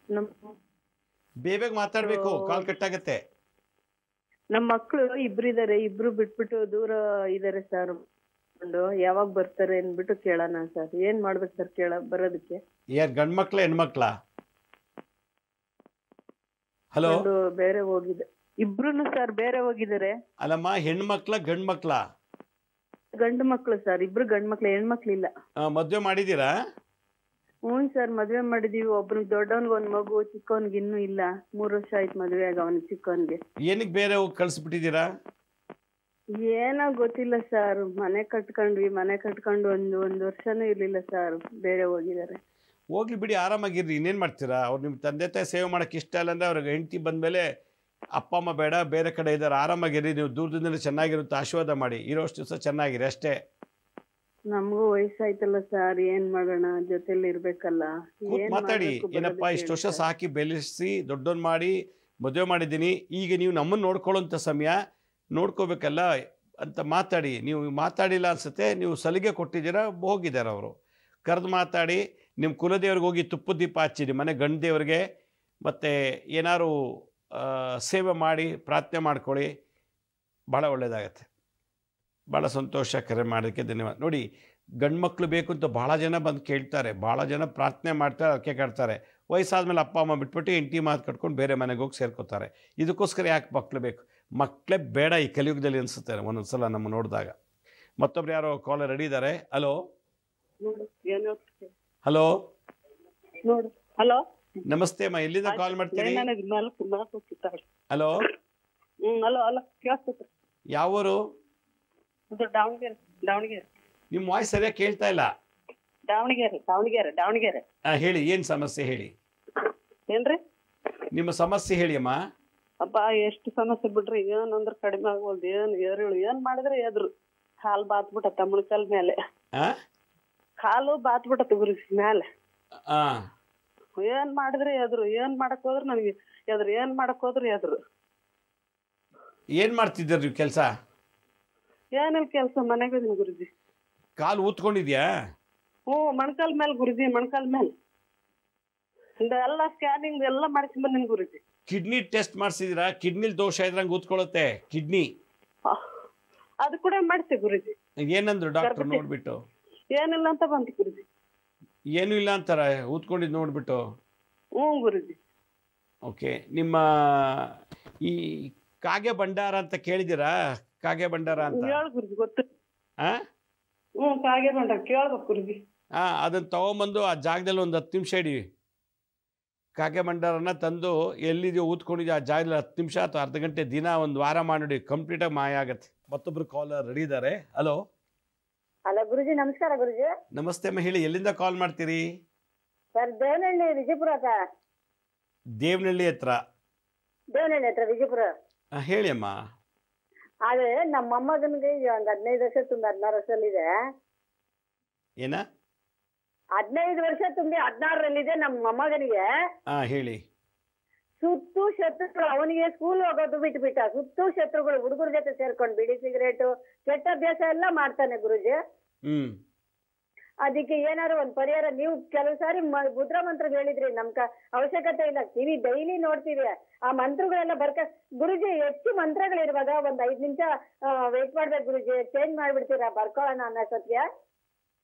ನಮ್ಮ ಬೇಗ ಮಾತಾಡಬೇಕು, ಕಾಲ್ ಕಟ್ಟಾಗತ್ತೆ. ನಮ್ಮ ಮಕ್ಕಳು ಇಬ್ರಿದ್ದಾರೆ, ಇಬ್ರು ಬಿಟ್ಬಿಟ್ಟು ದೂರ ಇದ್ದಾರೆ ಸರ್. ಯಾವಾಗ ಬರ್ತಾರೆ ಅನ್ಬಿಟ್ಟು ಕೇಳೋಣ ಸರ್. ಏನ್ ಮಾಡ್ಬೇಕು ಸರ್ ಬರೋದಕ್ಕೆ? ಯಾರು, ಗಂಡು ಮಕ್ಳ ಹೆಣ್ಮಕ್ಳ? ಹಲೋ, ಬೇರೆ ಹೋಗಿದೆ ಇಬ್ರು ಸರ್, ಬೇರೆ ಹೋಗಿದ್ದಾರೆ. ಅಲ್ಲಮ್ಮ, ಹೆಣ್ಮಕ್ಳ ಗಂಡು ಮಕ್ಳ? ಗಂಡು ಮಕ್ಳು ಸರ್, ಇಬ್ರು ಗಂಡು ಮಕ್ಳು, ಹೆಣ್ಮಕ್ಳಿಲ್ಲ. ಮದುವೆ ಮಾಡಿದ್ದೀರಾ? ಹ್ಞೂ ಸರ್, ಮದ್ವೆ ಮಾಡಿದೀವಿ. ಒಬ್ರಿಗೆ ದೊಡ್ಡವನ್ಗೆ 1 ಮಗು, ಚಿಕ್ಕವನ್ಗೆ ಇನ್ನೂ ಇಲ್ಲ. 3 ವರ್ಷ ಆಯ್ತು ಮದ್ವೆ ಆಗ ಅವನಿಗೆ, ಚಿಕ್ಕವನ್ಗೆ. ಏನಕ್ಕೆ ಬೇರೆ ಹೋಗಿ ಕಳಿಸ್ಬಿಟ್ಟಿದ್ದೀರಾ? ಏನೋ ಗೊತ್ತಿಲ್ಲ ಸರ್. ಮನೆ ಕಟ್ಕೊಂಡು ಒಂದು ವರ್ಷನೂ ಇರ್ಲಿಲ್ಲ ಸರ್, ಬೇರೆ ಹೋಗಿದ್ದಾರೆ. ಹೋಗ್ಲಿ ಬಿಡಿ, ಆರಾಮಾಗಿರ್ರಿ. ಇನ್ನೇನು ಮಾಡ್ತೀರಾ? ಅವ್ರು ನಿಮ್ಮ ತಂದೆ ತಾಯಿ ಸೇವೆ ಮಾಡೋಕ್ಕೆ ಇಷ್ಟ ಇಲ್ಲ ಅಂದರೆ ಅವ್ರಿಗೆ ಹೆಂಡತಿ ಬಂದಮೇಲೆ ಅಪ್ಪ ಅಮ್ಮ ಬೇಡ, ಬೇರೆ ಕಡೆ ಇದ್ದಾರೆ, ಆರಾಮಾಗಿರ್ರಿ. ನೀವು ದೂರದಿಂದ ಚೆನ್ನಾಗಿರುತ್ತೆ, ಆಶೀರ್ವಾದ ಮಾಡಿ. ಇರೋಷ್ಟು ದಿವಸ ಚೆನ್ನಾಗಿರಿ ಅಷ್ಟೇ. ನಮಗೂ ವಯಸ್ಸಾಯ್ತಲ್ಲ ಸರ್, ಏನ್ ಮಾಡೋಣ, ಜೊತೆಲಿ ಇರ್ಬೇಕಲ್ಲ. ಮಾತಾಡಿ, ಏನಪ್ಪ ಇಷ್ಟು ವರ್ಷ ಸಾಕಿ ಬೆಳೆಸಿ ದೊಡ್ಡೋನ್ ಮಾಡಿ ಮದುವೆ ಮಾಡಿದ್ದೀನಿ, ಈಗ ನೀವು ನಮ್ಮನ್ನು ನೋಡ್ಕೊಳ್ಳೋಂಥ ಸಮಯ, ನೋಡ್ಕೋಬೇಕಲ್ಲ ಅಂತ ಮಾತಾಡಿ. ನೀವು ಮಾತಾಡಿಲ್ಲ ಅನ್ಸುತ್ತೆ, ನೀವು ಸಲಿಗೆ ಕೊಟ್ಟಿದ್ದೀರಾ, ಹೋಗಿದ್ದಾರೆ ಅವರು. ಕರೆದು ಮಾತಾಡಿ, ನಿಮ್ಮ ಕುಲದೇವ್ರಿಗೆ ಹೋಗಿ ತುಪ್ಪದ ದೀಪ ಹಚ್ಚಿರಿ, ಮನೆ ಗಂಡು ದೇವ್ರಿಗೆ. ಮತ್ತು ಏನಾದ್ರು ಸೇವೆ ಮಾಡಿ ಪ್ರಾರ್ಥನೆ ಮಾಡ್ಕೊಳ್ಳಿ, ಭಾಳ ಒಳ್ಳೆಯದಾಗತ್ತೆ. ಭಾಳ ಸಂತೋಷ, ಕರೆ ಮಾಡೋದಕ್ಕೆ ಧನ್ಯವಾದ. ನೋಡಿ, ಗಂಡು ಮಕ್ಕಳು ಬೇಕು ಅಂತ ಭಾಳ ಜನ ಬಂದು ಕೇಳ್ತಾರೆ, ಭಾಳ ಜನ ಪ್ರಾರ್ಥನೆ ಮಾಡ್ತಾರೆ, ಅದಕ್ಕೆ ಕಟ್ತಾರೆ. ವಯಸ್ಸಾದ್ಮೇಲೆ ಅಪ್ಪ ಅಮ್ಮ ಬಿಟ್ಬಿಟ್ಟು ಹೆಂಡತಿ ಮಾತು ಕಟ್ಕೊಂಡು ಬೇರೆ ಮನೆಗೆ ಹೋಗಿ ಸೇರ್ಕೋತಾರೆ. ಇದಕ್ಕೋಸ್ಕರ ಯಾಕೆ ಮಕ್ಕಳು ಬೇಕು? ಮಕ್ಕಳೇ ಬೇಡ ಈ ಕಲಿಯುಗದಲ್ಲಿ ಅನಿಸುತ್ತೆ ಒಂದೊಂದು ಸಲ ನಮ್ಮ ನೋಡಿದಾಗ. ಮತ್ತೊಬ್ರು ಯಾರೋ ಕಾಲರ್ ರೆಡಿ ಇದ್ದಾರೆ. ಹಲೋ ಹಲೋ ಹಲೋ, ನಮಸ್ತೆ ಅಮ್ಮ, ಎಲ್ಲಿಂದ ಕಾಲ್ ಮಾಡ್ತೀರಿ? ಹಲೋ ಹಲೋ ಹಲೋ, ಯಾವೂರು? ದಾವಣಗೆರೆ. ನಿಮ್ಮ ವಾಯ್ಸ್ ಸರಿಯಾಗಿ ಕೇಳ್ತಾ ಇಲ್ಲ. ದಾವಣಗೆರೆ. ಹೇಳಿ, ಏನು ಸಮಸ್ಯೆ ಹೇಳಿ? ಏನ್ರಿ ನಿಮ್ಮ ಸಮಸ್ಯೆ ಹೇಳಿ ಅಮ್ಮ. ಅಪ್ಪ, ಎಷ್ಟು ಸಮಸ್ಯೆ ಬಿಡ್ರಿ, ಏನಂದ್ರ ಕಡಿಮೆ ಆಗೋಲ್ದು. ಏನ್ ಮಾಡಿದ್ರೆ ಎದ್ರು ಹಾಲು ಬಾತ್ಬಿಟ್ಟತ್ತ ಮುಳ್ಕಲ್ ಮೇಲೆ. ಹಾಲು ಬಾತ್ಬಿಟ್ಟತ್ತ ಗುರು ಮ್ಯಾಲೆ. ಏನ್ ಮಾಡಿದ್ರೆ ಎದ್ರು, ಏನ್ ಮಾಡಕ್ ಹೋದ್ರ ನನಗೆ ಎದ್ರು, ಏನ್ ಮಾಡಕ್ ಹೋದ್ರ ಎದ್ರು. ಏನ್ ಮಾಡ್ತಿದ್ದೀರಿ ನೀವು ಕೆಲಸ? ಏನಿಲ್ಲ ಕೆಲಸ, ಮನೆಗೆ ಇದೀನಿ ಗುರುಜಿ. ಕಾಲು ಊದ್ಕೊಂಡಿದ್ಯಾ? ಹ್ಞೂ, ಮೊಣಕಾಲ್ ಮೇಲೆ ಗುರುಜಿ, ಮೊಣಕಾಲ್ ಮೇಲೆ ಎಲ್ಲ ಸ್ಕ್ಯಾನಿಂಗ್ ಎಲ್ಲ ಮಾಡಿಸಿ ಬಂದಿನಿ ಗುರುಜಿ. Kidney test ಮಾಡಿಸಿದಿರಾ? ಕಿಡ್ನಿಲ್ ದೋಷ ಇದ್ರಂಗೆ ಊದ್ಕೊಳ್ಳುತ್ತೆ ಕಿಡ್ನಿ. ಅದು ಕೂಡ ಮಾಡಿಸಿ ಗುರುಜಿ. ಏನಂದ್ರು ಡಾಕ್ಟರ್ ನೋಡ್ಬಿಟ್ಟು? ಏನಿಲ್ಲ ಅಂತ ಬಂತು ಗುರುಜಿ. ಏನು ಇಲ್ಲ ಅಂತಾರ ಊದ್ಕೊಂಡಿದ್ದು ನೋಡ್ಬಿಟ್ಟು? ಹ್ಞೂ ಗುರುಜಿ. ಓಕೆ, ನಿಮ್ಮ ಈ ಕಾಗೆ ಭಂಡಾರ ಅಂತ ಕೇಳಿದಿರಾ? ಕಾಗೆ ಭಂಡಾರ ಅಂತ. ಹೇಳು ಗುರುಜಿ, ಗೊತ್ತು. ಹಾಂ ಕಾಗೆ ಭಂಡಾರ ಕೇಳ್ಬೇಕು ಗುರುಜಿ. ಅದನ್ನು ತೊಗೊಂಬಂದು ಆ ಜಾಗದಲ್ಲಿ ಒಂದು 10 ನಿಮಿಷ ಇಡಿ. ಕಾಗೆ ಭಂಡಾರನ ತಂದು ಎಲ್ಲಿದೆಯೋ ಊದ್ಕೊಂಡಿದ್ಯೋ ಆ ಜಾಗದಲ್ಲಿ 10 ನಿಮಿಷ ಅಥವಾ ಅರ್ಧ ಗಂಟೆ ದಿನ ಒಂದು ವಾರ ಮಾಡಿ, ಕಂಪ್ಲೀಟಾಗಿ ಮಾಯ ಆಗತ್ತೆ. ಮತ್ತೊಬ್ರು ಕಾಲರ್ ರೆಡಿ ಇದ್ದಾರೆ. ಹಲೋ ಹಲೋ ಗುರುಜಿ, ನಮಸ್ಕಾರ ಗುರುಜಿ. ನಮಸ್ತೆ ಅಮ್ಮ, ಹೇಳಿ ಎಲ್ಲಿಂದ ಕಾಲ್ ಮಾಡ್ತೀರಿ? Sir Devanahalli Vijayapura sir. ದೇವನಹಳ್ಳಿ ಹತ್ರ? ದೇವನಹಳ್ಳಿ ಹತ್ರ ವಿಜಯಪುರ. ಹೇಳಿ ಅಮ್ಮ. ಆದ್ರೆ ನಮ್ಮ ಮೊಮ್ಮಗನಿಗೆ ಈಗ ಒಂದು 15 ವರ್ಷ ತುಂಬಿ 16 ವರ್ಷದಲ್ಲಿದೆ. ಏನ? 15 ವರ್ಷ ತುಂಬಿ 16ರಲ್ಲಿದೆ ನಮ್ಮ ಮೊಮ್ಮಗನಿಗೆ. ಹೇಳಿ. ಸುತ್ತು ಶತ್ರುಗಳು, ಅವನಿಗೆ ಸ್ಕೂಲ್ ಹೋಗೋದು ಬಿಟ್ಬಿಟ್ಟ. ಸುತ್ತು ಶತ್ರುಗಳು ಹುಡುಗರ ಜೊತೆ ಸೇರ್ಕೊಂಡು ಬಿಡಿ ಸಿಗರೇಟು ಕೆಟ್ಟ ಅಭ್ಯಾಸ ಎಲ್ಲ ಮಾಡ್ತಾನೆ ಗುರುಜಿ. ಅದಕ್ಕೆ ಏನಾದ್ರು ಒಂದು ಪರಿಹಾರ ನೀವು ಕೆಲವು ಸಾರಿ ಮುದ್ರಾ ಮಂತ್ರ ಹೇಳಿದ್ರಿ, ನಮ್ಗ ಅವಶ್ಯಕತೆ ಇಲ್ಲ, ಟಿವಿ ಡೈಲಿ ನೋಡ್ತೀವಿ. ಆ ಮಂತ್ರಗಳೆಲ್ಲ ಗುರುಜಿ ಹೆಚ್ಚು ಮಂತ್ರಗಳಿರುವಾಗ ಒಂದ್ 5 ನಿಮಿಷ ವೇಟ್ ಮಾಡ್ಬೇಕು ಗುರುಜಿ. ಚೇಂಜ್ ಮಾಡ್ಬಿಡ್ತೀರಾ ಬರ್ಕೊಳ್ಳೋಣ ಅನ್ನೋ ಸತ್ಯ.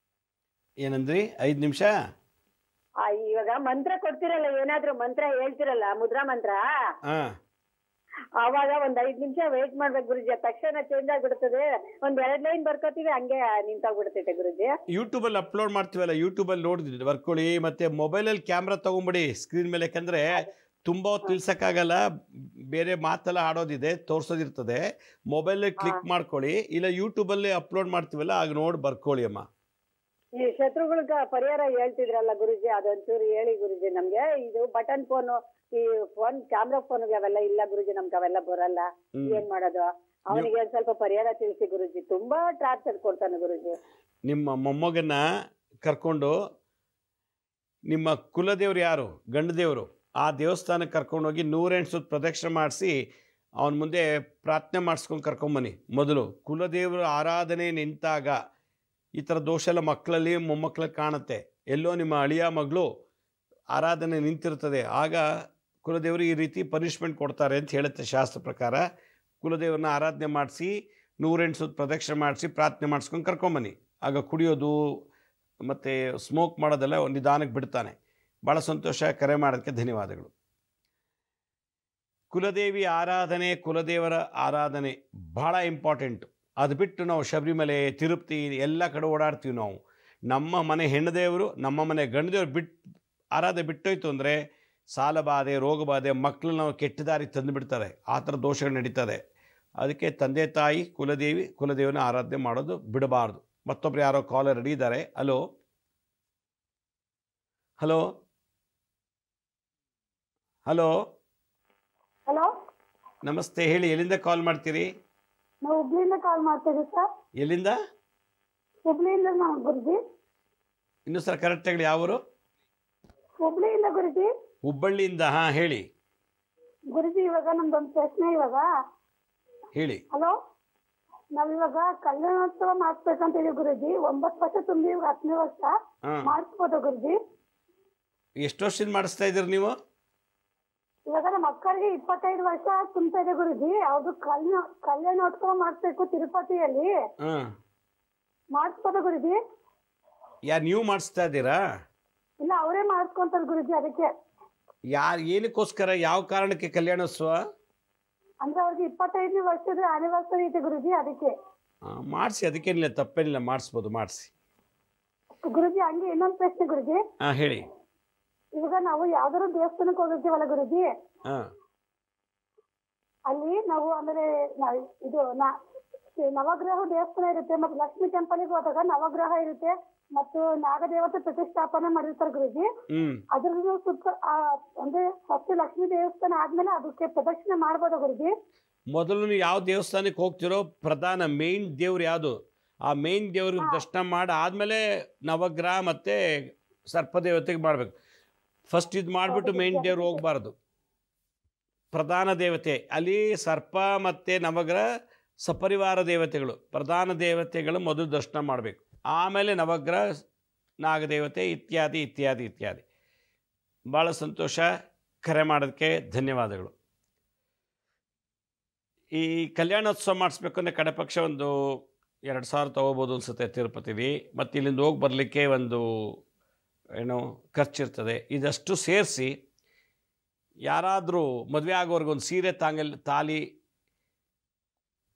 ಏನಂದ್ರಿ? 5 ನಿಮಿಷ? ಇವಾಗ ಮಂತ್ರ ಕೊಡ್ತಿರಲ್ಲ, ಏನಾದ್ರು ಮಂತ್ರ ಹೇಳ್ತಿರಲ್ಲ, ಮುದ್ರಾ ಮಂತ್ರ, ಅವಾಗ ಒಂದ್ 5 ನಿಮಿಷ ವೇಟ್ ಮಾಡ್ಬೇಕು ಗುರುಜಿ. ತಕ್ಷಣ ಚೇಂಜ್ ಆಗ್ಬಿಡ್ತದೆ. ಒಂದ್ 2 ಲೈನ್ ಬರ್ಕೋತೀವಿ, ಹಂಗೆ ನಿಂತೋಗ್ಬಿಡ್ತೈತೆ ಗುರುಜಿ. ಯೂಟ್ಯೂಬ್ ಅಲ್ಲಿ ಅಪ್ಲೋಡ್ ಮಾಡ್ತೀವಲ್ಲ, ಯೂಟ್ಯೂಬ್ ಅಲ್ಲಿ ನೋಡಿದ್ರಿ ಬರ್ಕೊಳ್ಳಿ. ಮತ್ತೆ ಮೊಬೈಲ್ ಅಲ್ಲಿ ಕ್ಯಾಮ್ರಾ ತಗೊಂಬಿಡಿ ಸ್ಕ್ರೀನ್ ಮೇಲೆ, ಯಾಕಂದ್ರೆ ತುಂಬಾ ಹೊತ್ತು ನಿಲ್ಸಕ್ಕಾಗಲ್ಲ. ಬೇರೆ ಮಾತೆಲ್ಲ ಆಡೋದಿದೆ, ತೋರ್ಸೋದಿರ್ತದೆ. ಮೊಬೈಲ್ ಕ್ಲಿಕ್ ಮಾಡ್ಕೊಳ್ಳಿ, ಇಲ್ಲ ಯೂಟ್ಯೂಬ್ ಅಲ್ಲಿ ಅಪ್ಲೋಡ್ ಮಾಡ್ತೀವಲ್ಲ, ಆಗ ನೋಡಿ ಬರ್ಕೊಳ್ಳಿ ಅಮ್ಮ. ಈ ಶತ್ರುಗಳಿಗೆ ಪರಿಹಾರ ಹೇಳ್ತಿದ್ರಲ್ಲ ಗುರುಜಿ, ಅದೊಂಚೂರು ಹೇಳಿ ಗುರುಜಿ. ನಮ್ಗೆ ಇದು ಬಟನ್ ಫೋನು, ಈ ಫೋನ್ ಕ್ಯಾಮ್ರಾ ಫೋನ್ಗೆ ಅವೆಲ್ಲ ಇಲ್ಲ ಗುರುಜಿ, ನಮ್ಗೆ ಅವೆಲ್ಲ ಬರಲ್ಲ. ಏನ್ ಮಾಡೋದು? ಅವನಿಗೆ ಒಂದ್ ಸ್ವಲ್ಪ ಪರಿಹಾರ ತಿಳಿಸಿ ಗುರುಜಿ. ತುಂಬಾ ಟಾರ್ಚರ್ ಕೊಡ್ತಾನೆ ಗುರುಜಿ. ನಿಮ್ಮ ಮೊಮ್ಮಗನ್ನ ಕರ್ಕೊಂಡು, ನಿಮ್ಮ ಕುಲದೇವ್ರು ಯಾರು ಗಂಡ ದೇವರು, ಆ ದೇವಸ್ಥಾನಕ್ಕೆ ಕರ್ಕೊಂಡೋಗಿ 108 ಸುತ್ತ ಪ್ರದಕ್ಷಿಣೆ ಮಾಡಿಸಿ ಅವನ ಮುಂದೆ ಪ್ರಾರ್ಥನೆ ಮಾಡಿಸ್ಕೊಂಡು ಕರ್ಕೊಂಬನ್ನಿ. ಮೊದಲು ಕುಲದೇವರ ಆರಾಧನೆ ನಿಂತಾಗ ಈ ಥರ ದೋಷ ಎಲ್ಲ ಮಕ್ಕಳಲ್ಲಿ ಮೊಮ್ಮಕ್ಕಳಲ್ಲಿ ಕಾಣುತ್ತೆ. ಎಲ್ಲೋ ನಿಮ್ಮ ಅಳಿಯ ಮಗಳು ಆರಾಧನೆ ನಿಂತಿರ್ತದೆ, ಆಗ ಕುಲದೇವರು ಈ ರೀತಿ ಪನಿಷ್ಮೆಂಟ್ ಕೊಡ್ತಾರೆ ಅಂತ ಹೇಳುತ್ತೆ ಶಾಸ್ತ್ರ ಪ್ರಕಾರ. ಕುಲದೇವ್ರನ್ನ ಆರಾಧನೆ ಮಾಡಿಸಿ 108 ಸುತ್ತ ಪ್ರದಕ್ಷಿಣೆ ಮಾಡಿಸಿ ಪ್ರಾರ್ಥನೆ ಮಾಡಿಸ್ಕೊಂಡು ಕರ್ಕೊಂಬನ್ನಿ. ಆಗ ಕುಡಿಯೋದು ಮತ್ತು ಸ್ಮೋಕ್ ಮಾಡೋದೆಲ್ಲ ನಿಧಾನಕ್ಕೆ ಬಿಡ್ತಾನೆ. ಭಾಳ ಸಂತೋಷ. ಕರೆ ಮಾಡೋದಕ್ಕೆ ಧನ್ಯವಾದಗಳು. ಕುಲದೇವಿ ಆರಾಧನೆ, ಕುಲದೇವರ ಆರಾಧನೆ ಭಾಳ ಇಂಪಾರ್ಟೆಂಟು. ಅದು ಬಿಟ್ಟು ನಾವು ಶಬರಿಮಲೆ, ತಿರುಪತಿ ಎಲ್ಲ ಕಡೆ ಓಡಾಡ್ತೀವಿ. ನಾವು ನಮ್ಮ ಮನೆ ಹೆಣ್ಣದೇವರು, ನಮ್ಮ ಮನೆ ಗಂಡದೇವ್ರು ಆರಾಧನೆ ಬಿಟ್ಟೋಯ್ತು ಅಂದರೆ ಸಾಲ ಬಾಧೆ, ರೋಗ ಬಾಧೆ, ಮಕ್ಕಳನ್ನ ನಾವು ಕೆಟ್ಟ ದಾರಿ ತಂದುಬಿಡ್ತಾರೆ. ಆ ಥರ ದೋಷಗಳು ನಡೀತದೆ. ಅದಕ್ಕೆ ತಂದೆ ತಾಯಿ ಕುಲದೇವನ ಆರಾಧನೆ ಮಾಡೋದು ಬಿಡಬಾರ್ದು. ಮತ್ತೊಬ್ರು ಯಾರೋ ಕಾಲರ್ ರೆಡಿ ಇದ್ದಾರೆ. ಹಲೋ ಹಲೋ ಹಲೋ ಹಲೋ ನಮಸ್ತೆ, ಹೇಳಿ ಎಲ್ಲಿಂದ ಕಾಲ್ ಮಾಡ್ತೀರಿ? ನಾವು ಹುಬ್ಳಿಯಿಂದ ಕಾಲ್ ಮಾಡ್ತೀವಿ ಸರ್. ಎಲ್ಲಿಂದ? ಹುಬ್ಳಿಯಿಂದ ನಾವು ಗುರುಜಿ. ಇನ್ನು ಸರ್ ಕರೆಕ್ಟಾಗಿ ಯಾವರು? ಹುಬ್ಳಿಯಿಂದ ಗುರುಜಿ. ಹುಬ್ಬಳ್ಳಿಯಿಂದ. ಹೇಳಿ ಗುರುಜಿ. ಇವಾಗ ನಮ್ದೊಂದು ಪ್ರಶ್ನೆ. ಇವಾಗ ಹೇಳಿ. ಹಲೋ, ನಾವಿವಾಗ ಕಲ್ಯಾಣೋತ್ಸವ ಮಾಡಿಸ್ಬೇಕಂತ ಇದೀವಿ ಗುರುಜಿ. 9 ವರ್ಷ ತುಂಬಿ 10ನೇ ವರ್ಷ ಮಾಡಿಸ್ಬೋದ ಗುರುಜಿ? ಎಷ್ಟು ವರ್ಷದಿಂದ ಮಾಡಿಸ್ತಾ ಇದ್ದೀರಿ ನೀವು? ಇವಾಗ ನಮ್ಮ ಮಕ್ಕಳಿಗೆ 25 ವರ್ಷ ತುಂಬ್ತಾ ಇದೆ ಗುರುಜಿ. ಅವ್ರದ್ದು ಕಲ್ಯಾಣೋತ್ಸವ ಮಾಡಿಸ್ಬೇಕು ತಿರುಪತಿಯಲ್ಲಿ. ಮಾಡಿಸ್ಬೋದ ಗುರುಜಿ? ನೀವು ಮಾಡಿಸ್ತಾ ಇದ್ದೀರಾ? ಇಲ್ಲ, ಅವರೇ ಮಾಡಿಸ್ಕೊಂತಾರೆ ಗುರುಜಿ. ಅದಕ್ಕೆ ಏನಕ್ಕೋಸ್ಕರ, ಯಾವ ಕಾರಣಕ್ಕೆ ಕಲ್ಯಾಣೋತ್ಸವ? ಅಂದ್ರೆ ಅವ್ರಿಗೆ 25ನೇ ವರ್ಷದ ಆನಿವರ್ಸರಿ ಐತೆ ಗುರುಜಿ, ಅದಕ್ಕೆ. ಮಾಡಿಸಿ, ಅದಕ್ಕೇನಿಲ್ಲ, ತಪ್ಪೇನಿಲ್ಲ, ಮಾಡಿಸ್ಬೋದು, ಮಾಡಿಸಿ ಗುರುಜಿ. ಹಂಗೆ ಇನ್ನೊಂದು ಪ್ರಶ್ನೆ ಗುರುಜಿ. ಹೇಳಿ. ಇವಾಗ ನಾವು ಯಾವ್ದಾದ್ರು ದೇವಸ್ಥಾನಕ್ಕೆ ಹೋಗಿರ್ತೀವಲ್ಲ ಗುರುಜಿ, ಅಲ್ಲಿ ನಾವು ಅಂದ್ರೆ ಇದು ನವಗ್ರಹ ದೇವಸ್ಥಾನ ಇರುತ್ತೆ, ಮತ್ತೆ ಲಕ್ಷ್ಮೀ ಟೆಂಪಲ್ಗೆ ಹೋದಾಗ ನವಗ್ರಹ ಇರುತ್ತೆ, ಮತ್ತು ನಾಗದೇವತೆ ಪ್ರತಿಷ್ಠಾಪನೆ ಮಾಡಿರ್ತಾರೆ ಗುರುಜಿ. ಅದ್ರದ್ದು ಸುತ್ತ ಅಂದ್ರೆ ಫಸ್ಟ್ ಲಕ್ಷ್ಮೀ ದೇವಸ್ಥಾನ ಆದ್ಮೇಲೆ ಅದಕ್ಕೆ ಪ್ರದಕ್ಷಿಣೆ ಮಾಡ್ಬೋದ ಗುರುಜಿ? ಮೊದಲು ನೀವು ಯಾವ ದೇವಸ್ಥಾನಕ್ಕೆ ಹೋಗ್ತಿರೋ, ಪ್ರಧಾನ ಮೇನ್ ದೇವ್ರು ಯಾವುದು, ಆ ಮೇನ್ ದೇವ್ರಿಗೆ ದರ್ಶನ ಮಾಡಿ ಆದ್ಮೇಲೆ ನವಗ್ರಹ ಮತ್ತೆ ಸರ್ಪದೇವತೆಗೆ ಮಾಡ್ಬೇಕು. ಫಸ್ಟ್ ಇದು ಮಾಡಿಬಿಟ್ಟು ಮೇನ್ ದೇವ್ರು ಹೋಗ್ಬಾರ್ದು. ಪ್ರಧಾನ ದೇವತೆ ಅಲ್ಲಿ ಸರ್ಪ ಮತ್ತು ನವಗ್ರಹ ಸಪರಿವಾರ ದೇವತೆಗಳು, ಪ್ರಧಾನ ದೇವತೆಗಳು ಮೊದಲು ದರ್ಶನ ಮಾಡಬೇಕು. ಆಮೇಲೆ ನವಗ್ರಹ, ನಾಗದೇವತೆ ಇತ್ಯಾದಿ ಇತ್ಯಾದಿ ಇತ್ಯಾದಿ. ಭಾಳ ಸಂತೋಷ. ಕರೆ ಮಾಡೋದಕ್ಕೆ ಧನ್ಯವಾದಗಳು. ಈ ಕಲ್ಯಾಣೋತ್ಸವ ಮಾಡಿಸ್ಬೇಕು ಅಂದರೆ ಕಡೆ ಪಕ್ಷ ಒಂದು 2000 ತೊಗೋಬೋದು ಅನಿಸುತ್ತೆ ತಿರುಪತಿಲಿ. ಮತ್ತು ಇಲ್ಲಿಂದ ಹೋಗಿ ಬರಲಿಕ್ಕೆ ಒಂದು ಖರ್ಚಿರ್ತದೆ. ಇದಷ್ಟು ಸೇರಿಸಿ ಯಾರಾದರೂ ಮದುವೆ ಆಗೋರ್ಗೊಂದು ಸೀರೆ ತಾಲಿ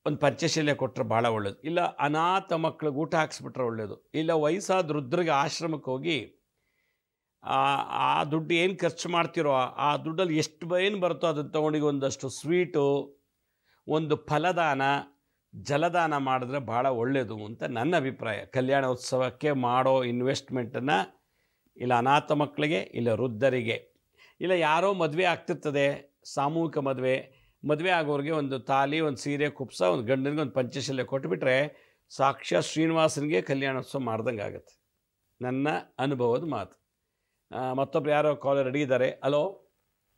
ಒಂದು ಪಂಚಶೀಲ ಕೊಟ್ಟರೆ ಭಾಳ ಒಳ್ಳೆಯದು. ಇಲ್ಲ ಅನಾಥ ಮಕ್ಳಿಗೆ ಊಟ ಹಾಕ್ಸ್ಬಿಟ್ರೆ ಒಳ್ಳೆಯದು. ಇಲ್ಲ ವಯಸ್ಸಾದ ವೃದ್ಧರಿಗೆ ಆಶ್ರಮಕ್ಕೆ ಹೋಗಿ ಆ ದುಡ್ಡು ಏನು ಖರ್ಚು ಮಾಡ್ತಿರೋ ಆ ದುಡ್ಡಲ್ಲಿ ಎಷ್ಟು ಏನು ಬರುತ್ತೋ ಅದನ್ನು ತೊಗೊಂಡು ಒಂದಷ್ಟು ಸ್ವೀಟು, ಒಂದು ಫಲದಾನ, ಜಲದಾನ ಮಾಡಿದ್ರೆ ಭಾಳ ಒಳ್ಳೆಯದು ಅಂತ ನನ್ನ ಅಭಿಪ್ರಾಯ. ಕಲ್ಯಾಣೋತ್ಸವಕ್ಕೆ ಮಾಡೋ ಇನ್ವೆಸ್ಟ್ಮೆಂಟನ್ನು ಇಲ್ಲ ಅನಾಥ ಮಕ್ಕಳಿಗೆ, ಇಲ್ಲ ವೃದ್ಧರಿಗೆ, ಇಲ್ಲ ಯಾರೋ ಮದುವೆ ಆಗ್ತಿರ್ತದೆ, ಸಾಮೂಹಿಕ ಮದುವೆ ಆಗೋರಿಗೆ ಒಂದು ತಾಲಿ, ಒಂದು ಸೀರೆ, ಕುಪ್ಸ, ಒಂದು ಗಂಡನಿಗೆ ಒಂದು ಪಂಚಶೀಲ ಕೊಟ್ಟುಬಿಟ್ರೆ ಸಾಕ್ಷಾತ್ ಶ್ರೀನಿವಾಸನಿಗೆ ಕಲ್ಯಾಣೋತ್ಸವ ಮಾಡ್ದಂಗೆ ಆಗುತ್ತೆ. ನನ್ನ ಅನುಭವದ ಮಾತು. ಮತ್ತೊಬ್ರು ಯಾರೋ ಕಾಲರ್ ರೆಡಿ ಇದ್ದಾರೆ. ಹಲೋ